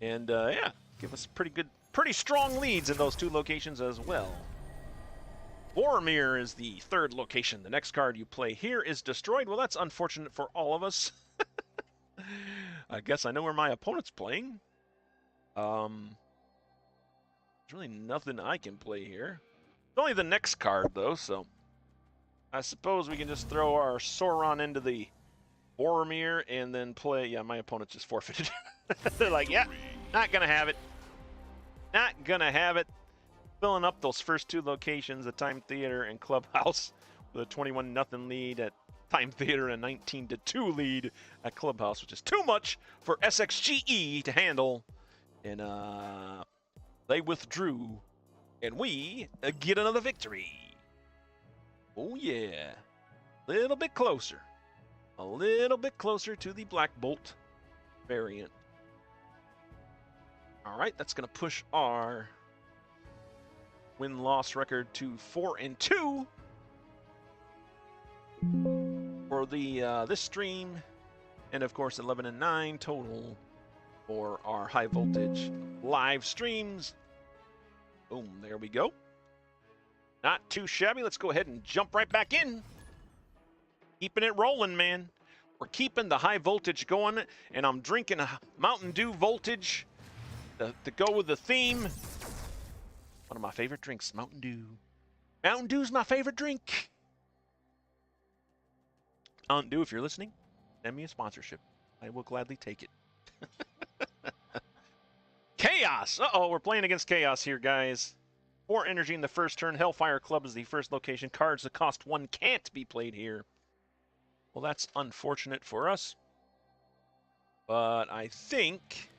Speaker 1: And, yeah. Give us pretty strong leads in those 2 locations as well. Boromir is the 3rd location. The next card you play here is destroyed. Well, that's unfortunate for all of us. I guess I know where my opponent's playing. There's really nothing I can play here. It's only the next card, though, so I suppose we can just throw our Sauron into the Boromir and then play. Yeah, my opponent just forfeited. They're like, yeah, not going to have it. Not gonna have it. Filling up those first 2 locations, the Time Theater and Clubhouse, with a 21-0 lead at Time Theater a 19-2 lead at Clubhouse, which is too much for SXGE to handle. And they withdrew, and we get another victory. Oh yeah, a little bit closer to the Black Bolt variant. All right, that's going to push our win-loss record to 4-2 for the this stream, and of course 11-9 total for our high voltage live streams. Boom, there we go. Not too shabby. Let's go ahead and jump right back in. Keeping it rolling, man. We're keeping the high voltage going, and I'm drinking a Mountain Dew voltage to go with the theme. One of my favorite drinks, Mountain Dew. Mountain Dew's my favorite drink. Mountain Dew, if you're listening, send me a sponsorship. I will gladly take it. Chaos! Uh-oh, we're playing against Chaos here, guys. 4 energy in the first turn. Hellfire Club is the first location. Cards that cost 1 can't be played here. Well, that's unfortunate for us. But I think...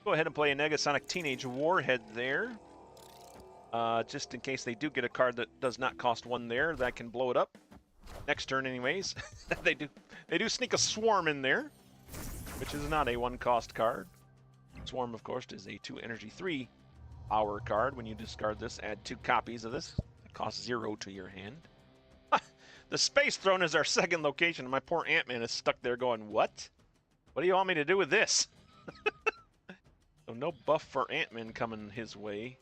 Speaker 1: Go ahead and play a Negasonic Teenage Warhead there. Just in case they do get a card that does not cost 1 there, that can blow it up. Next turn anyways. They do sneak a Swarm in there, which is not a 1-cost card. Swarm, of course, is a 2 energy 3 power card. When you discard this, add 2 copies of this. It costs 0 to your hand. The Space Throne is our second location, and my poor Ant-Man is stuck there going, what? What do you want me to do with this? So no buff for Ant-Man coming his way.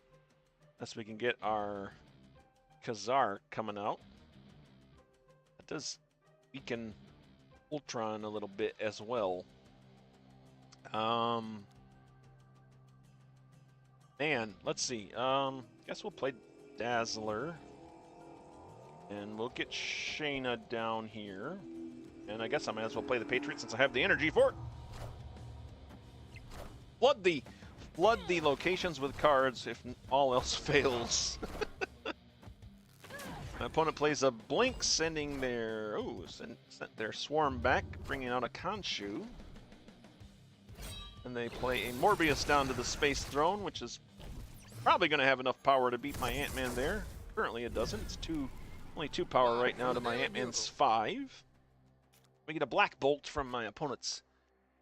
Speaker 1: Unless we can get our Ka-Zar coming out. That does weaken Ultron a little bit as well. Man, let's see. Guess we'll play Dazzler. And we'll get Shanna down here. And I guess I might as well play the Patriot since I have the energy for it. Flood the locations with cards if all else fails. My opponent plays a Blink, sending their their Swarm back, bringing out a Khonshu. And they play a Morbius down to the Space Throne, which is probably going to have enough power to beat my Ant-Man there. Currently it doesn't. It's only 2 power right now to my Ant-Man's 5. We get a Black Bolt from my opponent's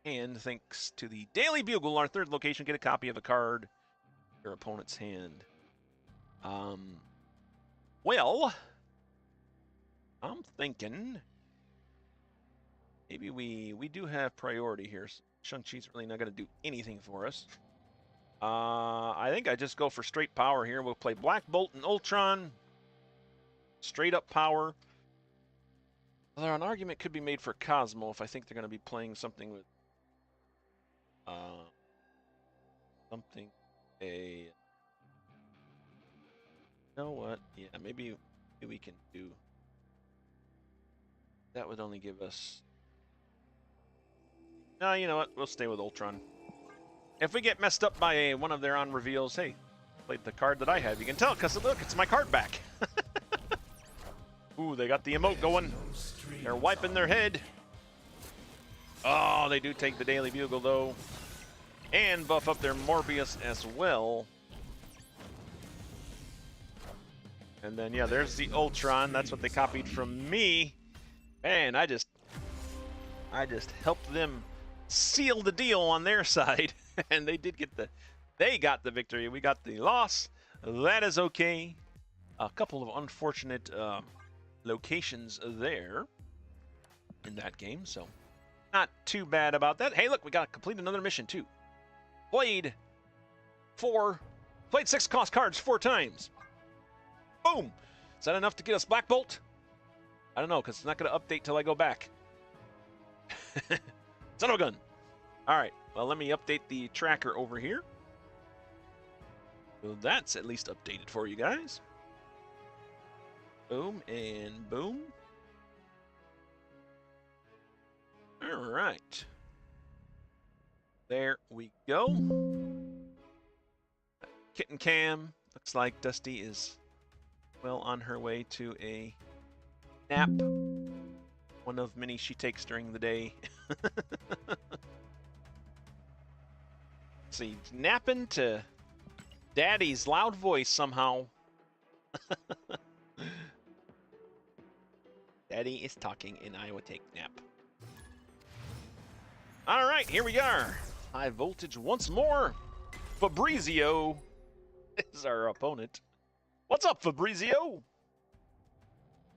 Speaker 1: hand thanks to the Daily Bugle, our third location. Get a copy of a card in your opponent's hand. Well, I'm thinking maybe we do have priority here. Shang-Chi's really not going to do anything for us. I think I just go for straight power here. We'll play Black Bolt and Ultron. Straight up power. Although an argument could be made for Cosmo if I think they're going to be playing something with you know what? Yeah, maybe we can do. That would only give us. No, you know what? We'll stay with Ultron. If we get messed up by one of their on reveals, hey, played the card that I have. You can tell because look, it's my card back. Ooh, they got the emote going. They're wiping their head. Oh, they do take the Daily Bugle though, and buff up their Morbius as well. And then yeah, there's the Ultron. That's what they copied from me. Man, I just helped them seal the deal on their side, and they got the victory. We got the loss. That is okay. A couple of unfortunate locations there in that game, so not too bad about that. Hey, look, we got to complete another mission too. Played 6 cost cards 4 times. Boom! Is that enough to get us Black Bolt? I don't know, because it's not going to update till I go back. Son of a gun. All right, well, let me update the tracker over here. So that's at least updated for you guys. Boom and boom. All right. There we go. Kitten Cam. Looks like Dusty is well on her way to a nap. One of many she takes during the day. See, napping to Daddy's loud voice somehow. Daddy is talking and I will take nap. All right, here we are. High voltage once more. Fabrizio is our opponent. What's up, Fabrizio?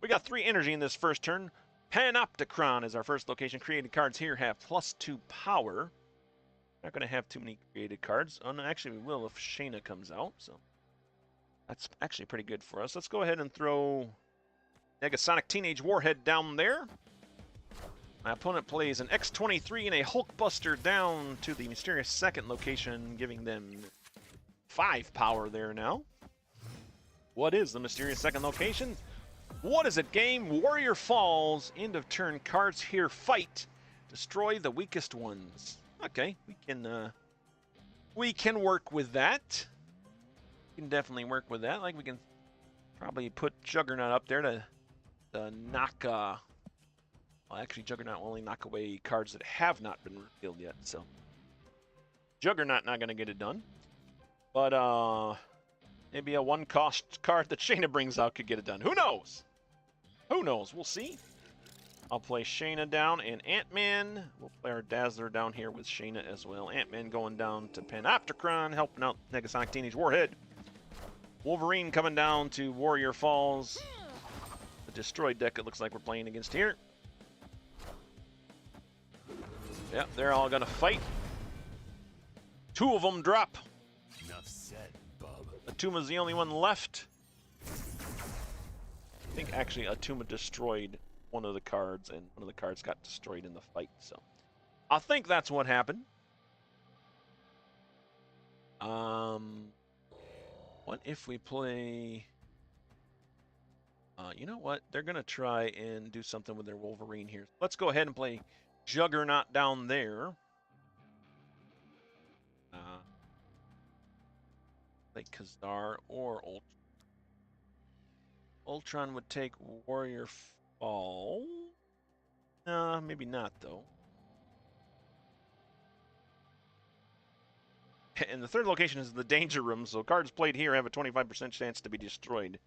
Speaker 1: We got 3 energy in this first turn. Panopticon is our first location. Created cards here have +2 power. Not going to have too many created cards. Oh, no, actually, we will if Shanna comes out. So that's actually pretty good for us. Let's go ahead and throw Negasonic Teenage Warhead down there. My opponent plays an X-23 and a Hulkbuster down to the mysterious second location, giving them 5 power there now. What is the mysterious second location? What is it, game? Warrior Falls. End of turn. Cards here fight. Destroy the weakest ones. Okay, we can work with that. We can definitely work with that. Like, we can probably put Juggernaut up there to knock. Well, actually, Juggernaut will only knock away cards that have not been revealed yet. So Juggernaut not gonna get it done. But maybe a 1-cost card that Shanna brings out could get it done. Who knows? Who knows? We'll see. I'll play Shanna down and Ant-Man. We'll play our Dazzler down here with Shanna as well. Ant-Man going down to Panopticon, helping out Negasonic Teenage Warhead. Wolverine coming down to Warrior Falls. The destroyed deck it looks like we're playing against here. Yep, they're all going to fight. 2 of them drop.
Speaker 2: Enough said, bub.
Speaker 1: Atuma's the only one left. I think actually Atuma destroyed one of the cards, and one of the cards got destroyed in the fight. So I think that's what happened. What if we play? You know what? They're gonna try and do something with their Wolverine here. Let's go ahead and play Juggernaut down there. Like Ka-Zar or Ultron. Ultron would take Warrior Fall. Maybe not, though. And the third location is the Danger Room, so cards played here have a 25% chance to be destroyed.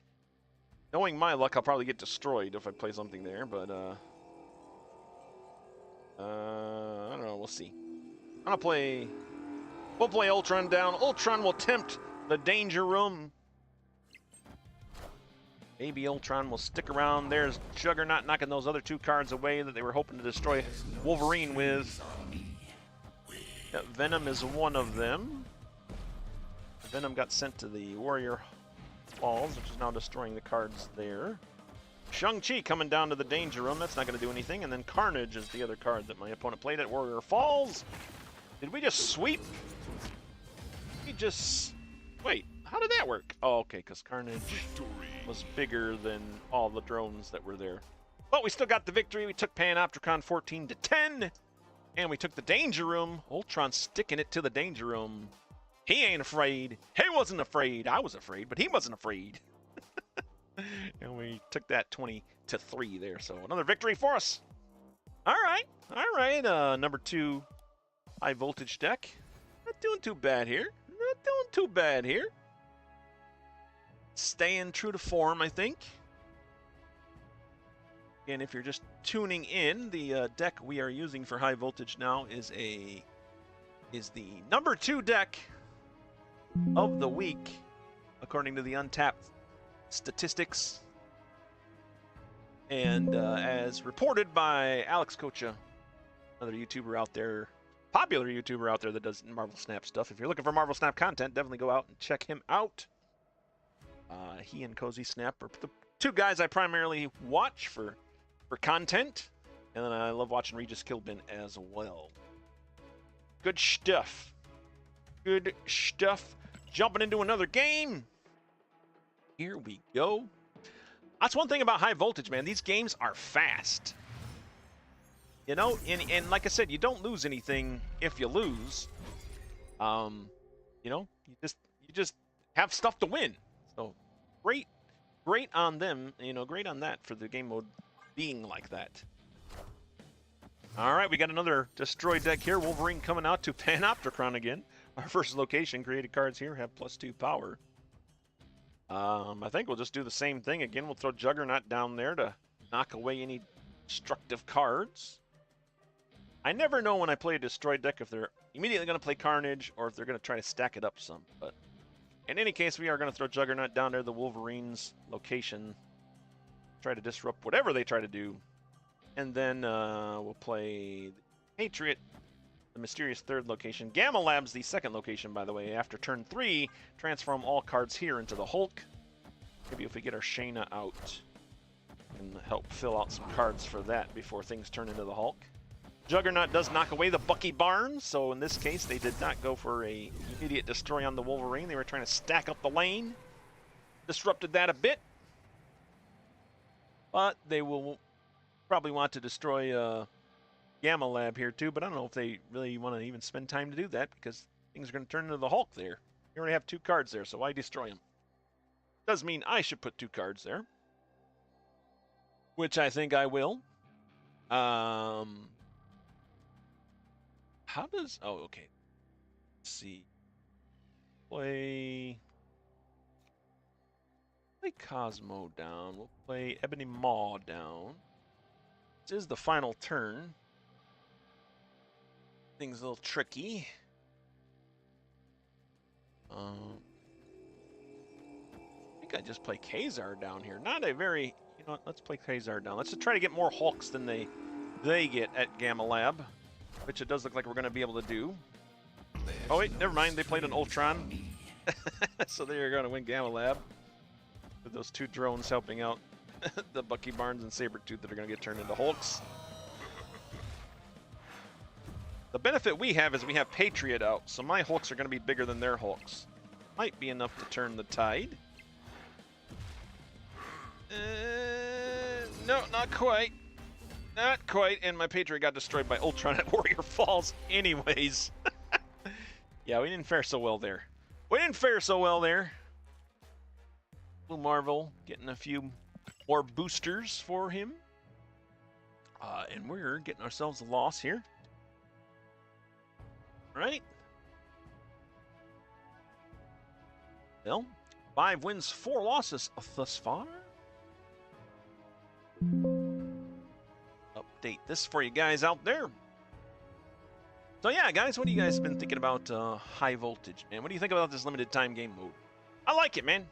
Speaker 1: Knowing my luck, I'll probably get destroyed if I play something there, but, I don't know, we'll see. We'll play Ultron down. Ultron will tempt the Danger Room. Maybe Ultron will stick around. There's Juggernaut knocking those other 2 cards away that they were hoping to destroy Wolverine with. Yeah, Venom is one of them. Venom got sent to the Warrior Falls, which is now destroying the cards there. Shang-Chi coming down to the Danger Room. That's not going to do anything. And then Carnage is the other card that my opponent played at Warrior Falls. Did we just sweep? We just... Wait, how did that work? Oh, okay, because Carnage was bigger than all the drones that were there. But we still got the victory. We took Panopticon 14-10. And we took the Danger Room. Ultron sticking it to the Danger Room. He ain't afraid. He wasn't afraid. I was afraid, but he wasn't afraid. And we took that 20-3 there. So another victory for us. All right. All right. Number 2 high voltage deck. Not doing too bad here. Not doing too bad here. Staying true to form, I think. And if you're just tuning in, the deck we are using for high voltage now is the number 2 deck of the week, according to the Untapped statistics. And as reported by Alex Coccia, another YouTuber out there, popular YouTuber out there that does Marvel Snap stuff. If you're looking for Marvel Snap content, definitely go out and check him out. He and Cozy Snap are the 2 guys I primarily watch for content, and then I love watching Regis Kilbin as well. Good stuff. Good stuff. Jumping into another game. Here we go. That's one thing about high voltage, man. These games are fast. You know, and like I said, you don't lose anything if you lose. You know, you just have stuff to win. So great on them. You know, great on that for the game mode being like that. All right, we got another destroy deck here. Wolverine coming out to Panopticon again. Our first location. Created cards here have +2 power. I think we'll just do the same thing again. We'll throw Juggernaut down there to knock away any destructive cards. I never know when I play a destroy deck if they're immediately going to play Carnage or if they're going to try to stack it up some. But in any case, we are going to throw Juggernaut down there, the Wolverine's location. Try to disrupt whatever they try to do. And then we'll play Patriot, the mysterious third location. Gamma Lab's the second location, by the way. After turn 3, transform all cards here into the Hulk. Maybe if we get our Shanna out and help fill out some cards for that before things turn into the Hulk. Juggernaut does knock away the Bucky Barnes, so in this case they did not go for a immediate destroy on the Wolverine. They were trying to stack up the lane. Disrupted that a bit. But they will probably want to destroy Gamma Lab here too, but I don't know if they really want to even spend time to do that because things are going to turn into the Hulk there. You already have 2 cards there, so why destroy them? Does mean I should put 2 cards there, which I think I will. How does... Oh, okay. Let's see. Play Cosmo down. We'll play Ebony Maw down. This is the final turn. Things a little tricky. I think I just play Ka-Zar down here. Not a very... You know what? Let's play Ka-Zar down. Let's try to get more Hulks than they get at Gamma Lab, which it does look like we're going to be able to do. Oh, wait. Never mind. They played an Ultron. So they're going to win Gamma Lab. With those 2 drones helping out the Bucky Barnes and Sabretooth that are going to get turned into Hulks. The benefit we have is we have Patriot out, so my Hulks are going to be bigger than their Hulks. Might be enough to turn the tide. No, not quite. Not quite, and my Patriot got destroyed by Ultron at Warrior Falls anyways. Yeah, we didn't fare so well there. Blue Marvel getting a few more boosters for him. And we're getting ourselves a loss here. Right? Well, 5 wins, 4 losses thus far. Update this for you guys out there. So yeah, guys, what do you guys been thinking about high voltage, man? What do you think about this limited time game mode? I like it, man.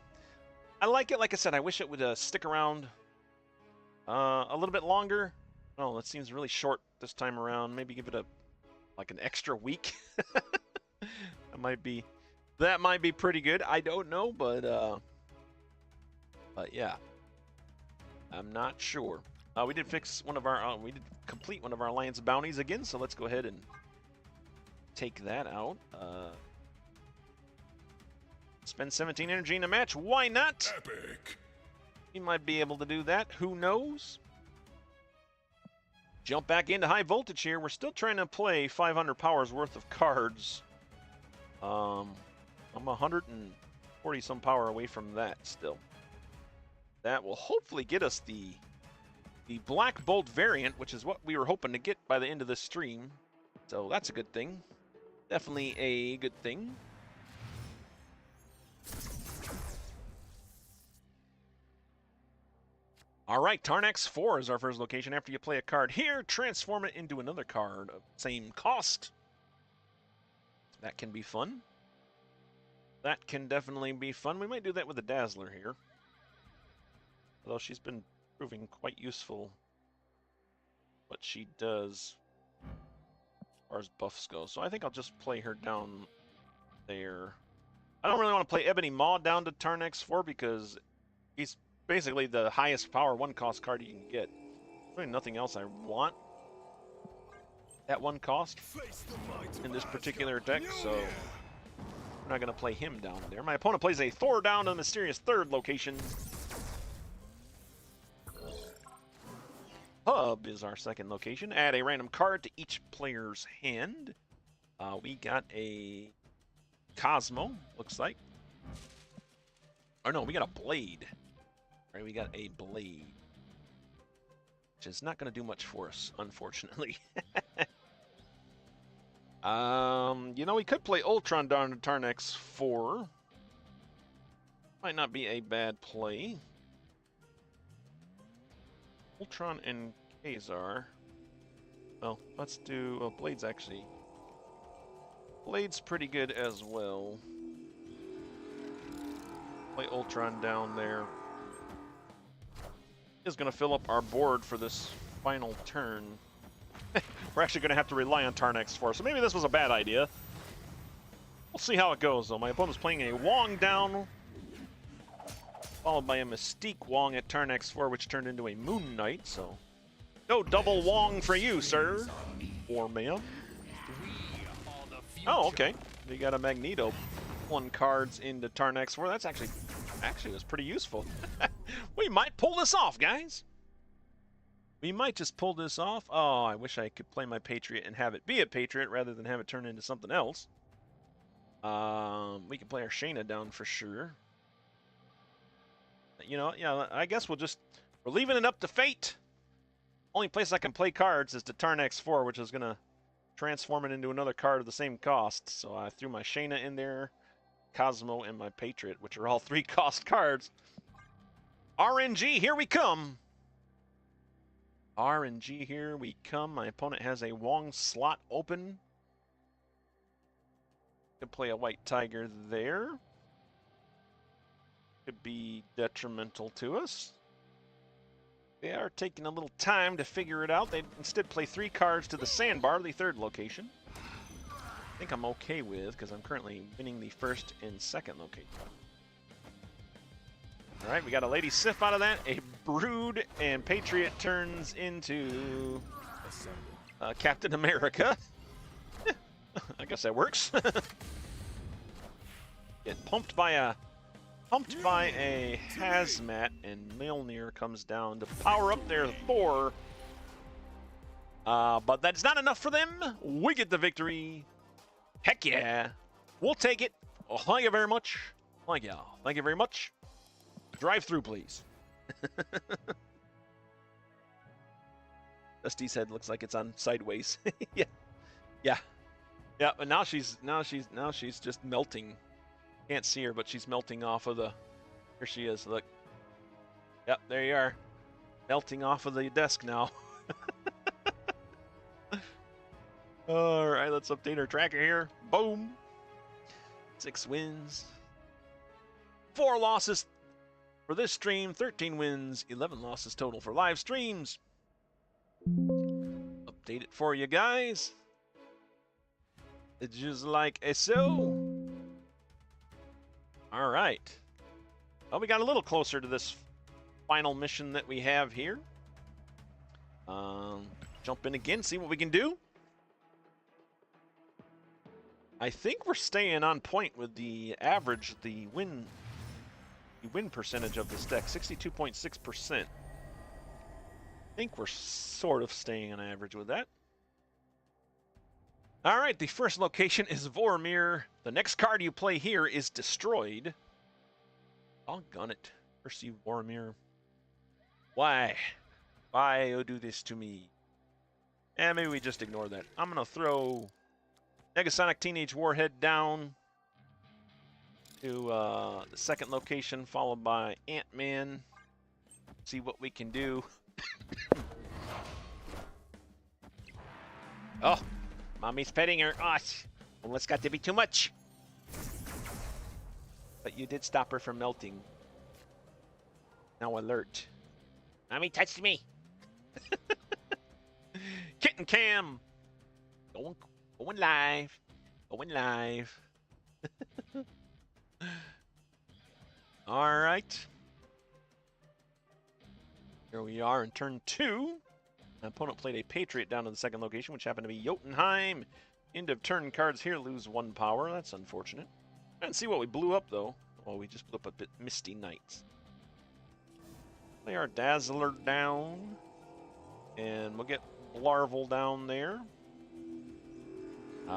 Speaker 1: I like it. Like I said, I wish it would stick around a little bit longer. Oh, that seems really short this time around. Maybe give it like an extra week. That might be pretty good. I don't know, but yeah, I'm not sure. We did fix one of our we did complete one of our Alliance bounties again, so let's go ahead and take that out. Spend 17 energy in a match. Why not?
Speaker 2: Epic.
Speaker 1: He might be able to do that. Who knows? Jump back into high voltage here. We're still trying to play 500 powers worth of cards. I'm 140 some power away from that still. That will hopefully get us the Black Bolt variant, which is what we were hoping to get by the end of this stream. So that's a good thing. Definitely a good thing. All right, Tarnax 4 is our first location. After you play a card here, transform it into another card of same cost. That can be fun. That can definitely be fun. We might do that with the Dazzler here. Although she's been proving quite useful. What she does as far as buffs go. So I think I'll just play her down there. I don't really want to play Ebony Maw down to Tarnax 4 because he's basically the highest power 1-cost card you can get. Really nothing else I want at 1 cost in this particular deck, so we're not going to play him down there. My opponent plays a Thor down to the mysterious third location. Hub is our second location. Add a random card to each player's hand. We got a Cosmo, looks like. Or no, we got a Blade. Right, we got a Blade. which is not going to do much for us, unfortunately. You know, we could play Ultron down to turn X4. Might not be a bad play. Ultron and Ka-Zar. Well, let's do Blade's actually. Blade's pretty good as well. Play Ultron down there. Is going to fill up our board for this final turn. We're actually going to have to rely on turn X4, so maybe this was a bad idea. We'll see how it goes, though. My opponent's playing a Wong down, followed by a Mystique Wong at turn X4, which turned into a Moon Knight, so no double Wong for you, sir. Or ma'am. Oh, okay. You got a Magneto. 1 cards into turn X4. That's actually was pretty useful. We might pull this off, guys. We might just pull this off. Oh, I wish I could play my Patriot and have it be a Patriot rather than have it turn into something else. We can play our Shanna down for sure. You know, yeah, I guess we're leaving it up to fate. Only place I can play cards is to turn X4, which is going to transform it into another card of the same cost. So I threw my Shanna in there, Cosmo, and my Patriot, which are all 3 cost cards. RNG, here we come. RNG, here we come. My opponent has a Wong slot open. Could play a White Tiger there. Could be detrimental to us. They are taking a little time to figure it out. They instead play 3 cards to the sandbar, the 3rd location. I think I'm okay with, because I'm currently winning the 1st and 2nd location. All right, we got a Lady Sif out of that. A Brood, and Patriot turns into Captain America. I guess that works. Get pumped by a Hazmat, and Mjolnir comes down to power up their Thor. But that's not enough for them. We get the victory. Heck yeah. We'll take it. Oh, thank you very much. Thank you. Thank you very much. Drive through, please. Dusty's head looks like it's on sideways. Yeah. Yeah. Yeah, but now she's just melting. Can't see her, but she's melting off of the... Here she is, look. Yep, there you are. Melting off of the desk now. Alright, let's update our tracker here. Boom. 6 wins. 4 losses for this stream. 13 wins, 11 losses total for live streams. Update it for you guys. It's just like so. All right. Well, we got a little closer to this final mission that we have here. Jump in again, see what we can do. I think we're staying on point with the win percentage of this deck, 62.6%. I think we're sort of staying on average with that. All right, the first location is Vormir. The next card you play here is destroyed. Doggone it. Percy Vormir. Why? Why you do this to me? Eh, maybe we just ignore that. I'm going to throw Negasonic Teenage Warhead down to the second location, followed by Ant-Man. See what we can do. Oh, Mommy's petting her. Oh, almost got to be too much. But you did stop her from melting. Now alert. Mommy touched me. Kitten Cam. Going live. Going live. All right. Here we are in turn 2. My opponent played a Patriot down to the second location, which happened to be Jotunheim. End of turn cards here lose 1 power. That's unfortunate. I didn't see what we blew up, though. Oh, we just blew up a bit Misty Knights. Play our Dazzler down. And we'll get Larval down there. Do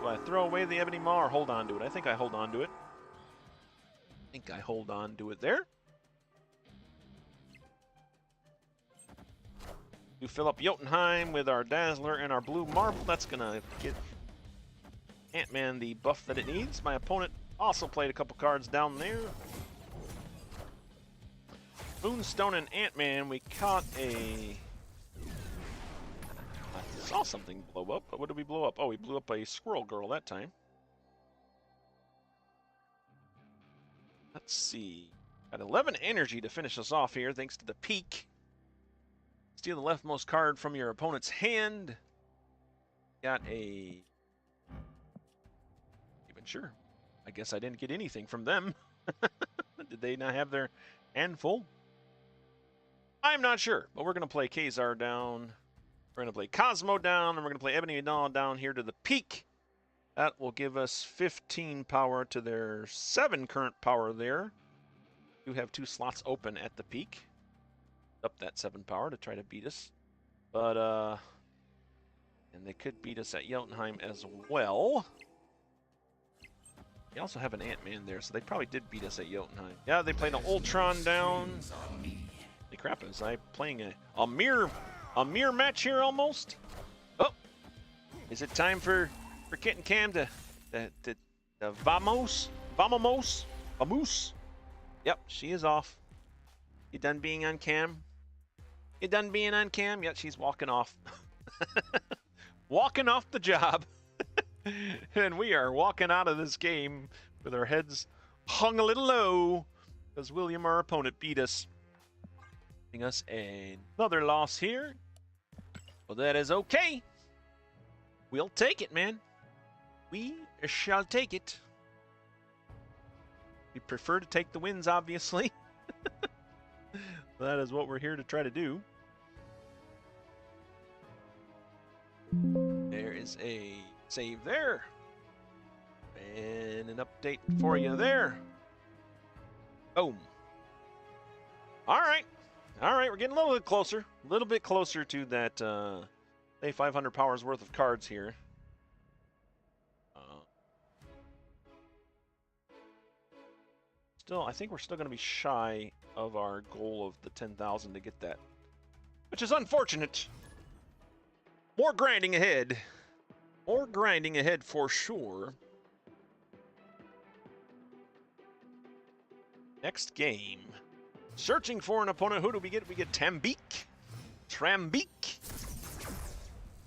Speaker 1: I throw away the Ebony Maw or hold on to it? I think I hold on to it. I think I hold on to it there. to fill up Jotunheim with our Dazzler and our blue marble. That's going to get Ant-Man the buff that it needs. My opponent also played a couple cards down there. Moonstone and Ant-Man, we caught a... I saw something blow up, but what did we blow up? Oh, we blew up a Squirrel Girl that time. Let's see. Got 11 energy to finish us off here, thanks to the peak. Steal the leftmost card from your opponent's hand. Got a... Even sure. I guess I didn't get anything from them. Did they not have their hand full? I'm not sure, but we're going to play Ka-Zar down. We're going to play Cosmo down, and we're going to play Ebony Maw down here to the peak. That will give us 15 power to their 7 current power there. You have 2 slots open at the peak. Up that 7 power to try to beat us. But, and they could beat us at Jotunheim as well. They also have an Ant-Man there, so they probably did beat us at Jotunheim. Yeah, they played an Ultron down. Holy crap, is I playing a mirror match here almost? Oh! Is it time for Kit and Cam to vamos? Yep, she is off. You done being on cam? You done being on cam? Yep, she's walking off. Walking off the job. And we are walking out of this game with our heads hung a little low because William, our opponent, beat us. Giving us another loss here. Well, that is okay. We'll take it, man. We shall take it. We prefer to take the wins, obviously. That is what we're here to try to do. There is a save there. And an update for you there. Boom. All right. All right, we're getting a little bit closer. A little bit closer to that, say, 500 powers worth of cards here. Still, I think we're still going to be shy of our goal of the 10,000 to get that, which is unfortunate. More grinding ahead. More grinding ahead for sure. Next game. Searching for an opponent. Who do we get? We get Trambeak.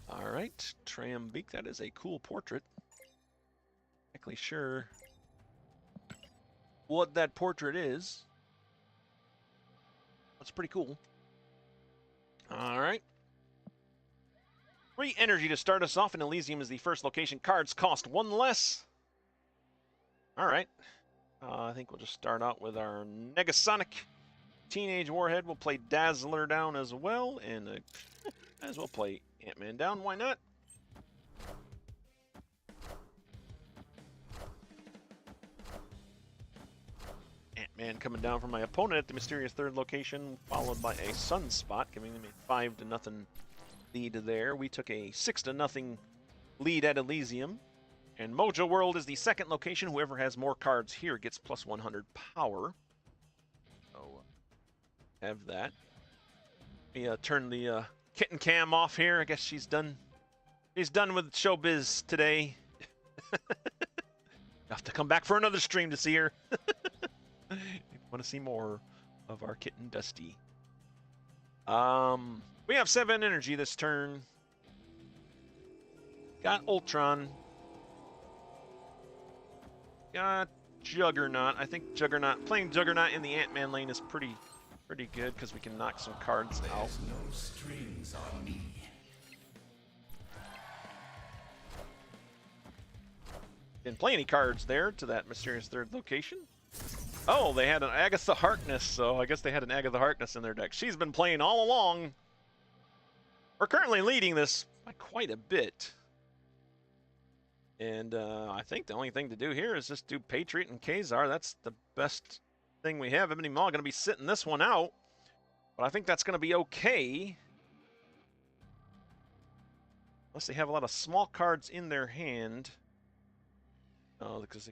Speaker 1: All right, Trambeak. That is a cool portrait. Not exactly sure what that portrait is. That's pretty cool. All right. 3 energy to start us off, and Elysium is the first location. Cards cost 1 less. All right. I think we'll just start out with our Negasonic. Teenage Warhead. We'll play Dazzler down as well, and as well play Ant-Man down. Why not? Ant-Man coming down from my opponent at the mysterious 3rd location, followed by a Sunspot, giving them a 5-0 lead there. We took a 6-0 lead at Elysium. And Mojo World is the 2nd location. Whoever has more cards here gets plus 100 power. So, have that. Let me turn the kitten cam off here. I guess she's done. She's done with showbiz today. Have to come back for another stream to see her. Want to see more of our kitten Dusty. We have 7 energy this turn. Got Ultron. Got Juggernaut. I think playing Juggernaut in the Ant-Man lane is pretty good because we can knock some cards out.
Speaker 2: No strings on me.
Speaker 1: Didn't play any cards there to that mysterious 3rd location. Oh, they had an Agatha Harkness, so I guess they had an Agatha Harkness in their deck. She's been playing all along. We're currently leading this by quite a bit. And I think the only thing to do here is just do Patriot and Ka-Zar. That's the best thing we have. Ebony Maw going to be sitting this one out. But I think that's going to be okay. Unless they have a lot of small cards in their hand. Oh, because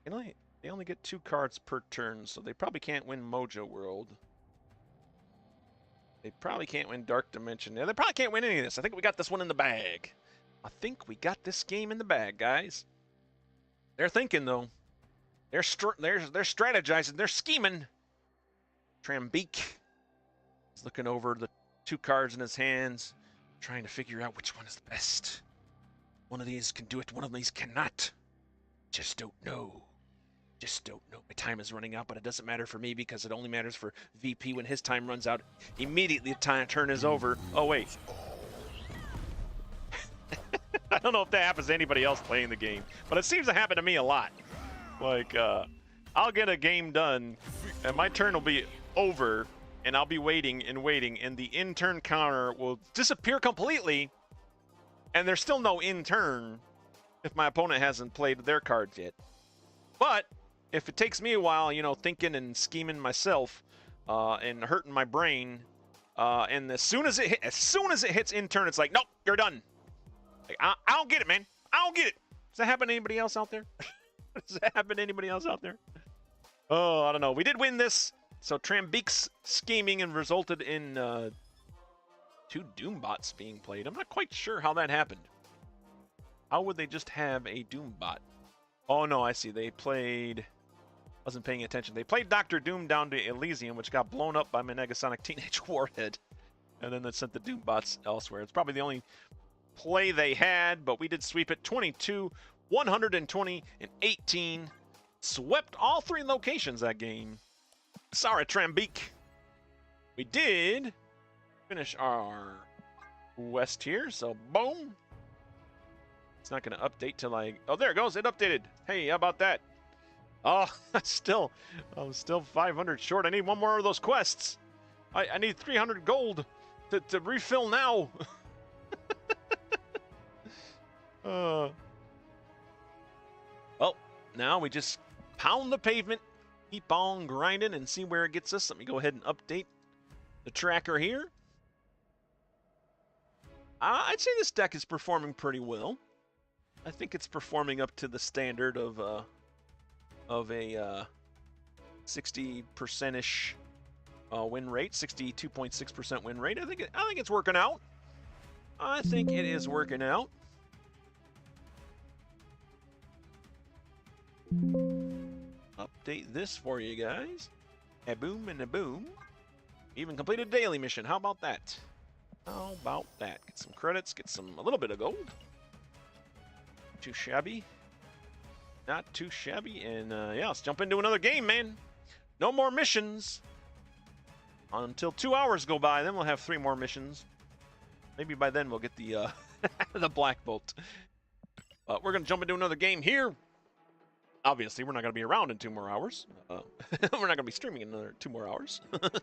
Speaker 1: they only get 2 cards per turn, so they probably can't win Mojo World. They Probably can't win Dark Dimension. Yeah, they probably can't win any of this. I think we got this one in the bag. I think we got this game in the bag, guys. They're thinking, though. They're strategizing. They're scheming. Trambeak is looking over the 2 cards in his hands, trying to figure out which one is the best. One of these can do it, one of these cannot. Just don't know. Just don't know. My time is running out, but it doesn't matter for me because it only matters for VP when his time runs out. Immediately the turn is over. Oh, wait. I don't know if that happens to anybody else playing the game, but it seems to happen to me a lot. Like, I'll get a game done, and my turn will be over, and I'll be waiting, and the in-turn counter will disappear completely, and there's still no in-turn if my opponent hasn't played their cards yet. But if it takes me a while, you know, thinking and scheming myself, and hurting my brain, and as soon as it hits in-turn, it's like, nope, you're done. Like, I don't get it, man. I don't get it. Does that happen to anybody else out there? Does that happen to anybody else out there? Oh, I don't know. We did win this. So Trambeak's scheming and resulted in 2 Doombots being played. I'm not quite sure how that happened. How would they just have a Doombot? Oh, no, I see. They played... Wasn't paying attention. They played Dr. Doom down to Elysium, which got blown up by my Negasonic Teenage Warhead. And then they sent the Doombots elsewhere. It's probably the only play they had, but we did sweep it 22, 120, and 18. Swept all 3 locations that game. Sorry, Trambeak. We did finish our quest here, so boom. It's not going to update till oh, there it goes. It updated. Hey, how about that? Oh, I'm still 500 short. I need 1 more of those quests. I need 300 gold to refill now. Well, now we just pound the pavement, keep on grinding, and see where it gets us. Let me go ahead and update the tracker here. I'd say this deck is performing pretty well. I think it's performing up to the standard of a 60%-ish win rate, 62.6% win rate. I think it's working out. I think it is working out. Update this for you guys. A boom and a boom. Even completed daily mission. How about that? How about that? Get some credits, get a little bit of gold. Too shabby. Not too shabby. And yeah, let's jump into another game, man. No more missions until 2 hours go by. Then we'll have 3 more missions. Maybe by then we'll get the the Black Bolt. But we're gonna jump into another game here. Obviously, we're not going to be around in 2 more hours. We're not going to be streaming in another 2 more hours. But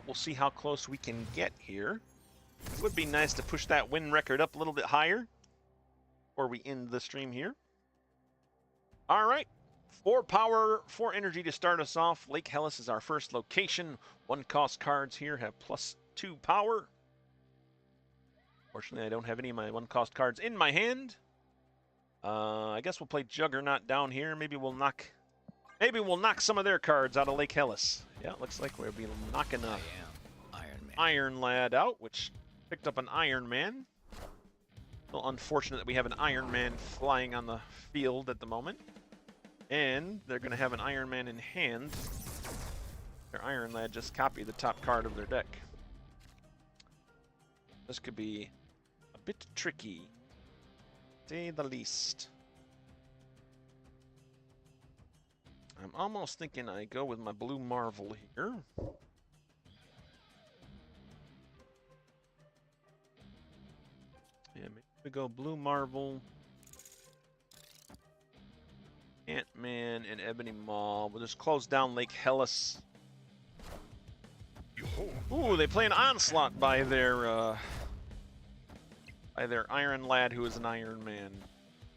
Speaker 1: we'll see how close we can get here. It would be nice to push that win record up a little bit higher before we end the stream here. All right. 4 power, 4 energy to start us off. Lake Hellas is our first location. 1 cost cards here have +2 power. Fortunately, I don't have any of my 1 cost cards in my hand. I guess we'll play Juggernaut down here. Maybe we'll knock some of their cards out of Lake Hellas. Yeah, it looks like we'll be knocking a Iron Lad out, which picked up an Iron Man. A little unfortunate that we have an Iron Man flying on the field at the moment. And they're going to have an Iron Man in hand. Their Iron Lad just copied the top card of their deck. This could be a bit tricky, to say the least. I'm almost thinking I go with my Blue Marvel here. Yeah, maybe we go Blue Marvel, Ant-Man, and Ebony Maw. We'll just close down Lake Hellas. Ooh, they play an Onslaught by their Iron Lad, who is an Iron Man.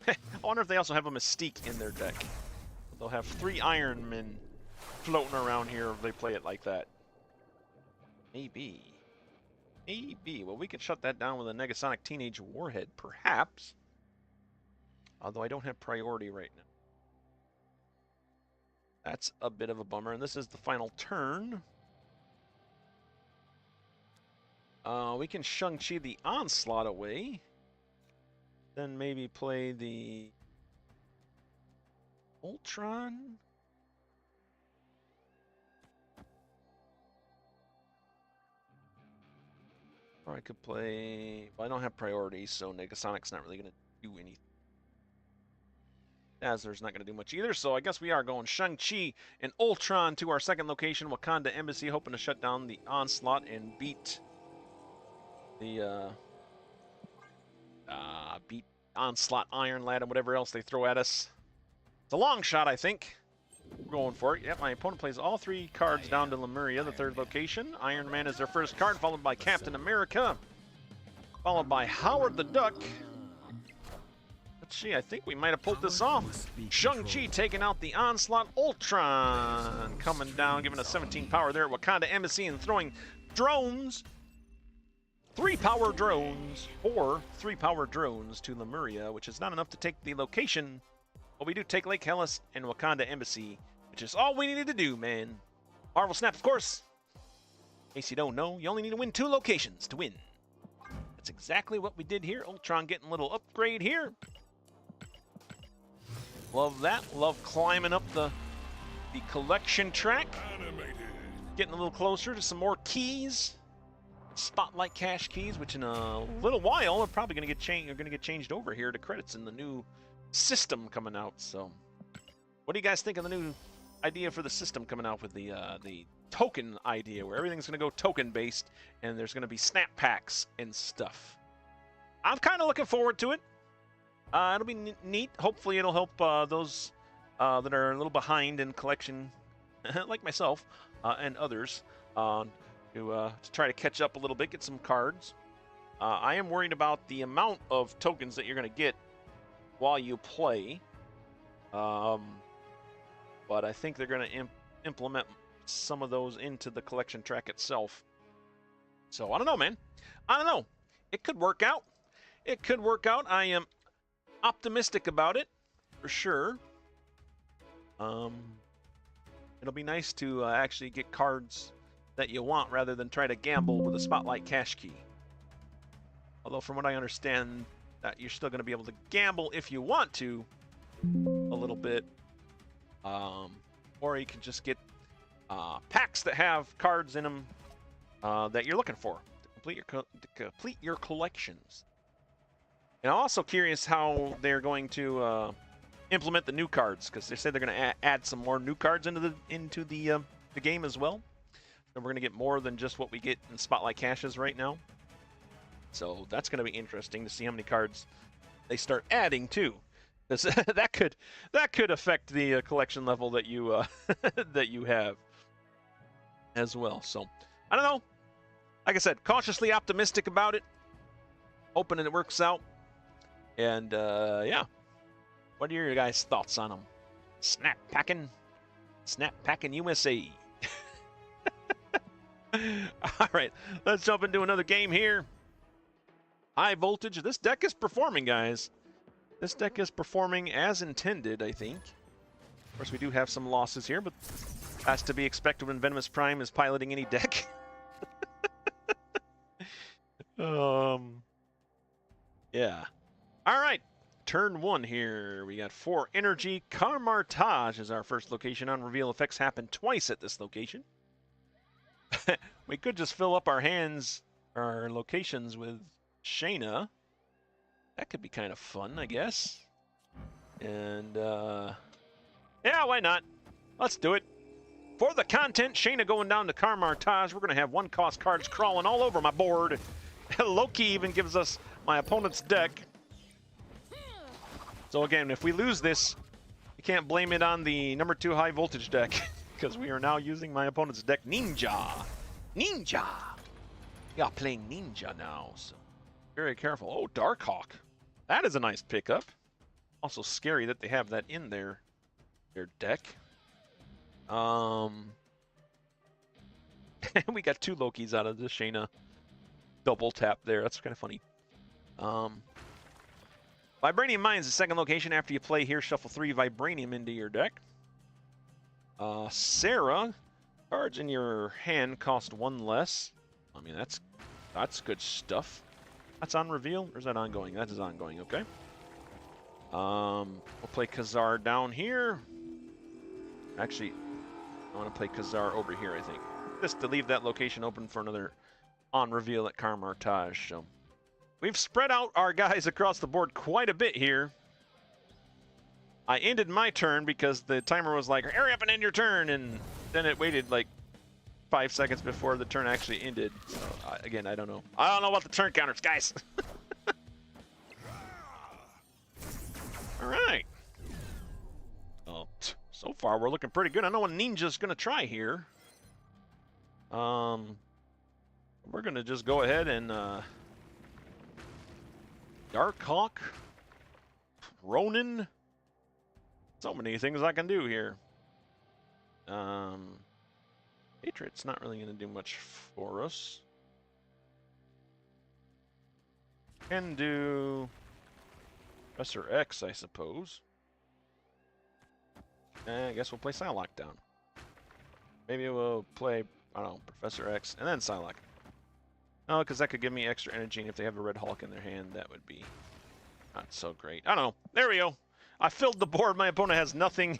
Speaker 1: I wonder if they also have a Mystique in their deck. They'll have 3 Iron Men floating around here if they play it like that. Maybe. Maybe. Well, we could shut that down with a Negasonic Teenage Warhead, perhaps. Although I don't have priority right now. That's a bit of a bummer. And this is the final turn. We can Shang-Chi the Onslaught away. Then maybe play the Ultron. Or I could play... Well, I don't have priorities, so Negasonic's not really going to do anything. Dazzler's not going to do much either, so I guess we are going Shang-Chi and Ultron to our second location, Wakanda Embassy, hoping to shut down the Onslaught and beat the beat Onslaught, Iron Lad, and whatever else they throw at us. It's a long shot, I think. We're going for it. Yep, my opponent plays all 3 cards down to Lemuria, the third location. Iron Man is their first card, followed by Captain America, followed by Howard the Duck. Let's see, I think we might have pulled this off. Shang-Chi taking out the Onslaught. Ultron coming down, giving us 17 power there at Wakanda Embassy and throwing drones. 3-power drones, or 3-power drones to Lemuria, which is not enough to take the location. But we do take Lake Hellas and Wakanda Embassy, which is all we needed to do, man. Marvel Snap, of course. In case you don't know, you only need to win 2 locations to win. That's exactly what we did here. Ultron getting a little upgrade here. Love that. Love climbing up the collection track. Getting a little closer to some more keys. Spotlight cash keys, which in a little while are probably going to get changed over here to credits in the new system coming out. So, what do you guys think of the new idea for the system coming out with the token idea, where everything's going to go token based and there's going to be snap packs and stuff? I'm kind of looking forward to it. It'll be neat. Hopefully, it'll help those that are a little behind in collection, like myself and others. To try to catch up a little bit, get some cards. I am worried about the amount of tokens that you're going to get while you play. But I think they're going to implement some of those into the collection track itself. So I don't know, man. I don't know. It could work out. It could work out. I am optimistic about it, for sure. It'll be nice to actually get cards that you want rather than try to gamble with a Spotlight cash key. Although from what I understand, that you're still going to be able to gamble if you want to a little bit. Or you can just get packs that have cards in them that you're looking for to complete your collections. And I'm also curious how they're going to implement the new cards, because they said they're going to add some more new cards into the game as well. And we're going to get more than just what we get in Spotlight Caches right now. So that's going to be interesting to see how many cards they start adding too. that could affect the collection level that you that you have as well. So I don't know. Like I said, cautiously optimistic about it. Hoping it works out. And yeah, what are your guys' thoughts on them? Snap packing USA. All right, let's jump into another game here. High voltage. This deck is performing, guys. This deck is performing as intended, I think. Of course, we do have some losses here, but that's to be expected when Venomous Prime is piloting any deck. Yeah. All right, turn 1 here. We got 4 energy. Carmartage is our first location. On reveal effects happen twice at this location. We could just fill up our hands, our locations with Shanna. That could be kind of fun, I guess. And, yeah, why not? Let's do it. For the content, Shanna going down to Carmartage. We're going to have 1-cost cards crawling all over my board. Loki even gives us my opponent's deck. So again, if we lose this, you can't blame it on the number 2 high voltage deck, because we are now using my opponent's deck, Ninja. Ninja! Yeah, playing Ninja now, so very careful. Oh, Darkhawk. That is a nice pickup. Also scary that they have that in their deck. We got 2 Lokis out of the Shayna double tap there. That's kind of funny. Vibranium Mines, the second location. After you play here, shuffle 3 Vibranium into your deck. Sarah, cards in your hand cost 1 less. I mean, that's good stuff. That's on reveal, or is that ongoing? That is ongoing, okay. We'll play Ka-Zar down here. Actually, I want to play Ka-Zar over here, I think. Just to leave that location open for another on reveal at Carmartage. So we've spread out our guys across the board quite a bit here. I ended my turn because the timer was like, hurry up and end your turn, and then it waited like 5 seconds before the turn actually ended. So again, I don't know. I don't know about the turn counters, guys. All right. Oh, so far we're looking pretty good. I know what Ninja's gonna try here. We're gonna just go ahead and Darkhawk, Ronin. So many things I can do here. Patriot's not really gonna do much for us. Can do Professor X, I suppose. I guess we'll play Psylocke down. Maybe we'll play, I don't know, Professor X and then Psylocke. No, because that could give me extra energy, and if they have a Red Hulk in their hand, that would be not so great. I don't know. There we go. I filled the board. My opponent has nothing.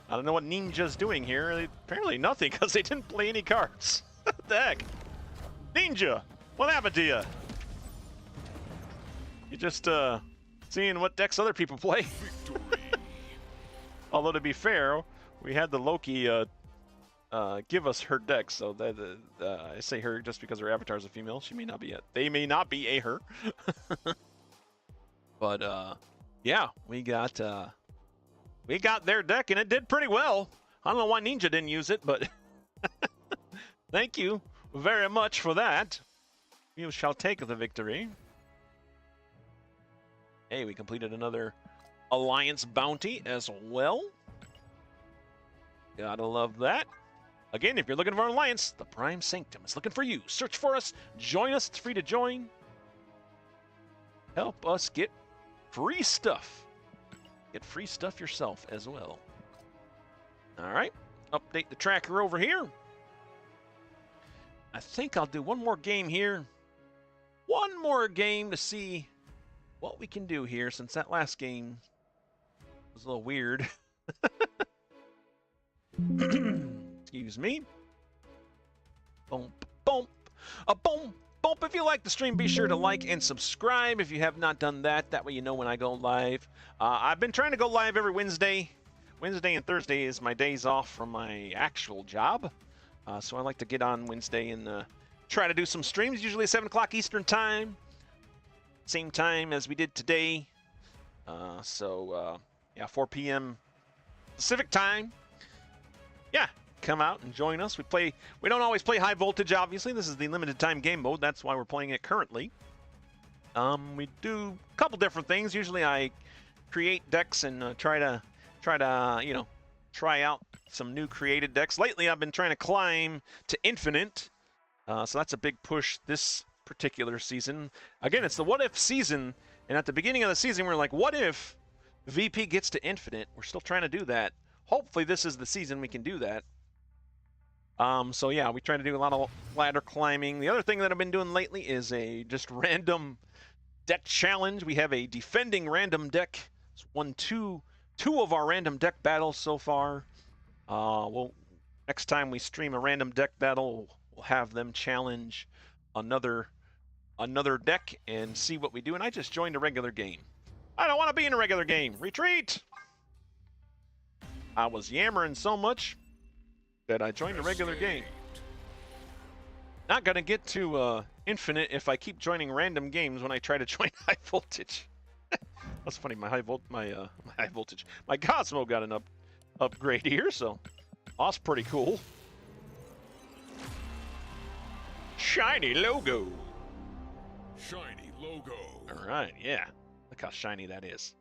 Speaker 1: I don't know what Ninja's doing here. Apparently nothing, because they didn't play any cards. What the heck? Ninja, what happened to you? You just seeing what decks other people play. Although to be fair, we had the Loki give us her deck, so that I say her just because her avatar is a female. She may not be they may not be a her. But yeah, we got their deck, and it did pretty well. I don't know why Ninja didn't use it, but thank you very much for that. You shall take the victory. Hey, we completed another Alliance bounty as well. Gotta love that. Again, if you're looking for an Alliance, the Prime Sanctum is looking for you. Search for us, join us, it's free to join. Help us get free stuff. Get free stuff yourself as well. All right, update the tracker over here. I think I'll do one more game here. One more game to see what we can do here, since that last game was a little weird. Excuse me. Boom, boom, a boom, boom. If you like the stream, be sure to like and subscribe if you have not done that. That way you know when I go live. I've been trying to go live every Wednesday. Wednesday and Thursday is my days off from my actual job. So I like to get on Wednesday and try to do some streams, usually 7 o'clock Eastern time. Same time as we did today. Yeah, 4 p.m. Pacific time. Yeah, come out and join us. We don't always play high voltage, obviously. This is the limited time game mode. That's why we're playing it currently. We do a couple different things. Usually I create decks and try out some new created decks. Lately I've been trying to climb to infinite. So that's a big push this particular season. Again, it's the what if season, and at the beginning of the season we're like, what if VP gets to infinite? We're still trying to do that. Hopefully this is the season we can do that. So yeah, we try to do a lot of ladder climbing. The other thing that I've been doing lately is a just random deck challenge. We have a defending random deck. It's won two of our random deck battles so far. Next time we stream a random deck battle, we'll have them challenge another deck and see what we do. And I just joined a regular game. I don't want to be in a regular game. Retreat! I was yammering so much that I joined a regular game. Not gonna get to infinite if I keep joining random games when I try to join high voltage. That's funny. My Cosmo got an upgrade here, so that's pretty cool. Shiny logo.
Speaker 2: Shiny logo.
Speaker 1: All right, yeah. Look how shiny that is.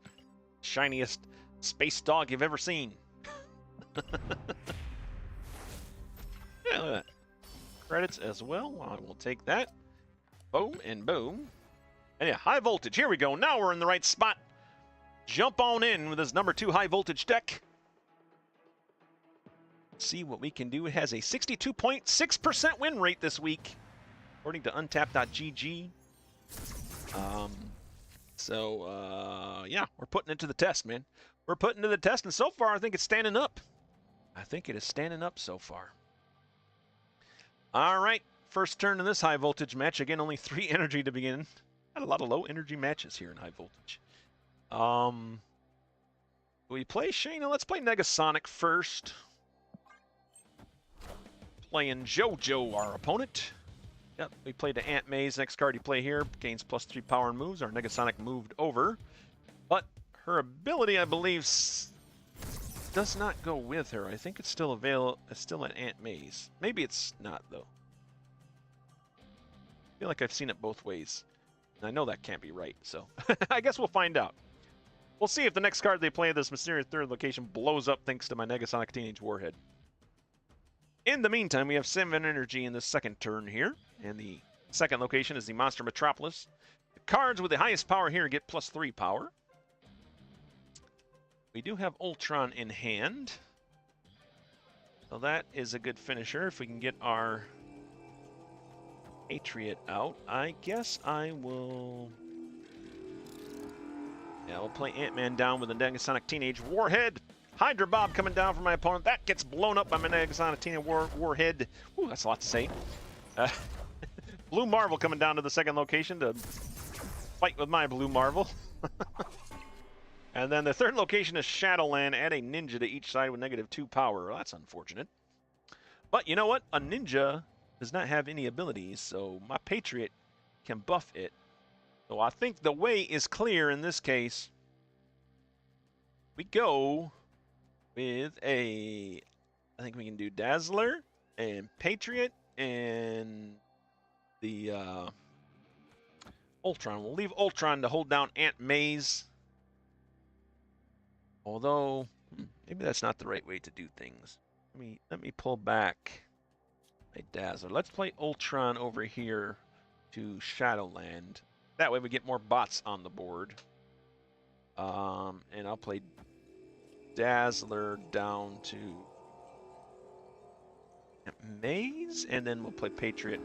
Speaker 1: Shiniest space dog you've ever seen. Yeah, look at that. Credits as well. I will take that. Boom and boom. And yeah, high voltage. Here we go. Now we're in the right spot. Jump on in with this number 2 high voltage deck. See what we can do. It has a 62.6% win rate this week, according to untap.gg. Yeah, we're putting it to the test, man. We're putting it to the test, and so far I think it's standing up. I think it is standing up so far. All right, first turn in this high voltage match. Again, only 3 energy to begin. Had a lot of low energy matches here in high voltage. We play Shanna. Let's play Negasonic first. Playing JoJo, our opponent. Yep, we played the Aunt May's. Next card you play here gains +3 power and moves. Our Negasonic moved over. But her ability, I believe, does not go with her. I think it's still available. It's still at Aunt May's. Maybe it's not, though. I feel like I've seen it both ways. And I know that can't be right, so I guess we'll find out. We'll see if the next card they play at this mysterious third location blows up thanks to my Negasonic Teenage Warhead. In the meantime, we have 7 energy in the second turn here. And the second location is the Monster Metropolis. The cards with the highest power here get +3 power. We do have Ultron in hand. So that is a good finisher. If we can get our Patriot out, I guess I will... Yeah, we'll play Ant-Man down with the Negasonic Teenage Warhead. Hydra Bob coming down from my opponent. That gets blown up by my Negasonic Teenage Warhead. Ooh, that's a lot to say. Blue Marvel coming down to the second location to fight with my Blue Marvel. And then the third location is Shadowland. Add a ninja to each side with -2 power. Well, that's unfortunate. But you know what? A ninja does not have any abilities, so my Patriot can buff it. So I think the way is clear in this case. We go with a... I think we can do Dazzler and Patriot and the Ultron. We'll leave Ultron to hold down Aunt May's. Although, maybe that's not the right way to do things. Let me pull back my Dazzler. Let's play Ultron over here to Shadowland. That way we get more bots on the board. And I'll play Dazzler down to Maze, and then we'll play Patriot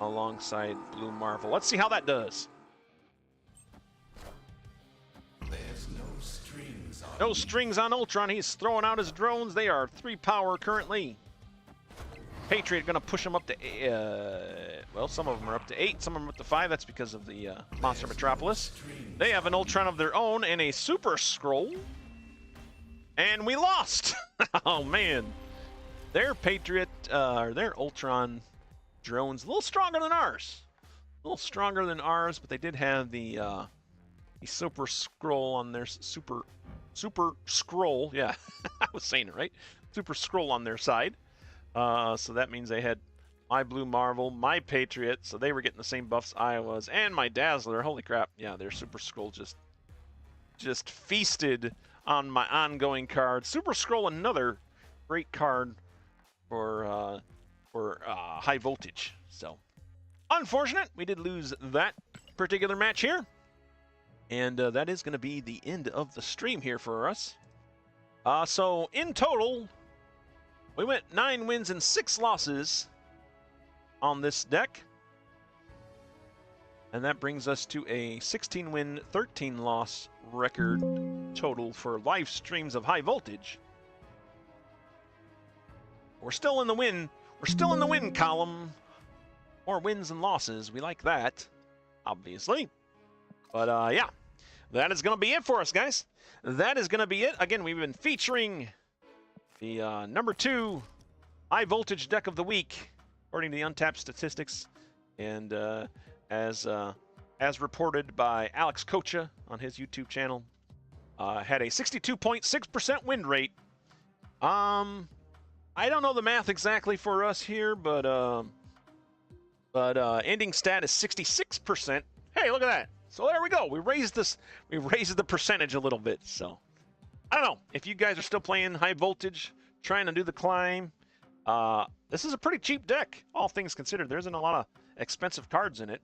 Speaker 1: alongside Blue Marvel. Let's see how that does.
Speaker 3: There's no strings on
Speaker 1: No strings on Ultron. He's throwing out his drones. They are 3 power currently. Patriot going to push them up to, well, some of them are up to 8, some of them up to 5. That's because of the Monster Metropolis. They have an Ultron of their own and a Super Scroll. And we lost. Oh, man. Their Patriot, or their Ultron drones, a little stronger than ours. A little stronger than ours, but they did have the Super Scroll on their Super Scroll. Yeah, I was saying it right. Super Scroll on their side. So that means they had my Blue Marvel, my Patriot, so they were getting the same buffs I was, and my Dazzler. Holy crap! Yeah, their Super Scroll just feasted on my ongoing card. Super Scroll, another great card for high voltage. So unfortunate, we did lose that particular match here, and that is going to be the end of the stream here for us. So in total, we went 9 wins and 6 losses on this deck. And that brings us to a 16-win, 13-loss record total for live streams of high voltage. We're still in the win. We're still in the win column. More wins and losses. We like that, obviously. But, yeah, that is going to be it for us, guys. That is going to be it. Again, we've been featuring the number 2 high voltage deck of the week, according to the Untapped statistics, and as reported by Alex Coccia on his YouTube channel, had a 62.6% win rate. I don't know the math exactly for us here, but ending stat is 66%. Hey, look at that! So there we go. We raised the percentage a little bit. So I don't know if you guys are still playing high voltage, trying to do the climb. This is a pretty cheap deck, all things considered. There isn't a lot of expensive cards in it,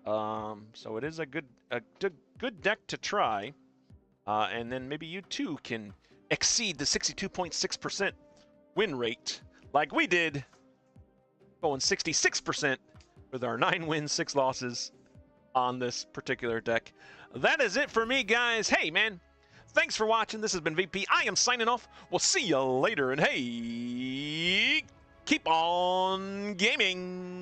Speaker 1: so it is a good deck to try. And then maybe you too can exceed the 62.6% win rate like we did, going 66% with our 9 wins, 6 losses on this particular deck. That is it for me, guys. Hey, man, thanks for watching. This has been VP. I am signing off. We'll see you later. And hey, keep on gaming.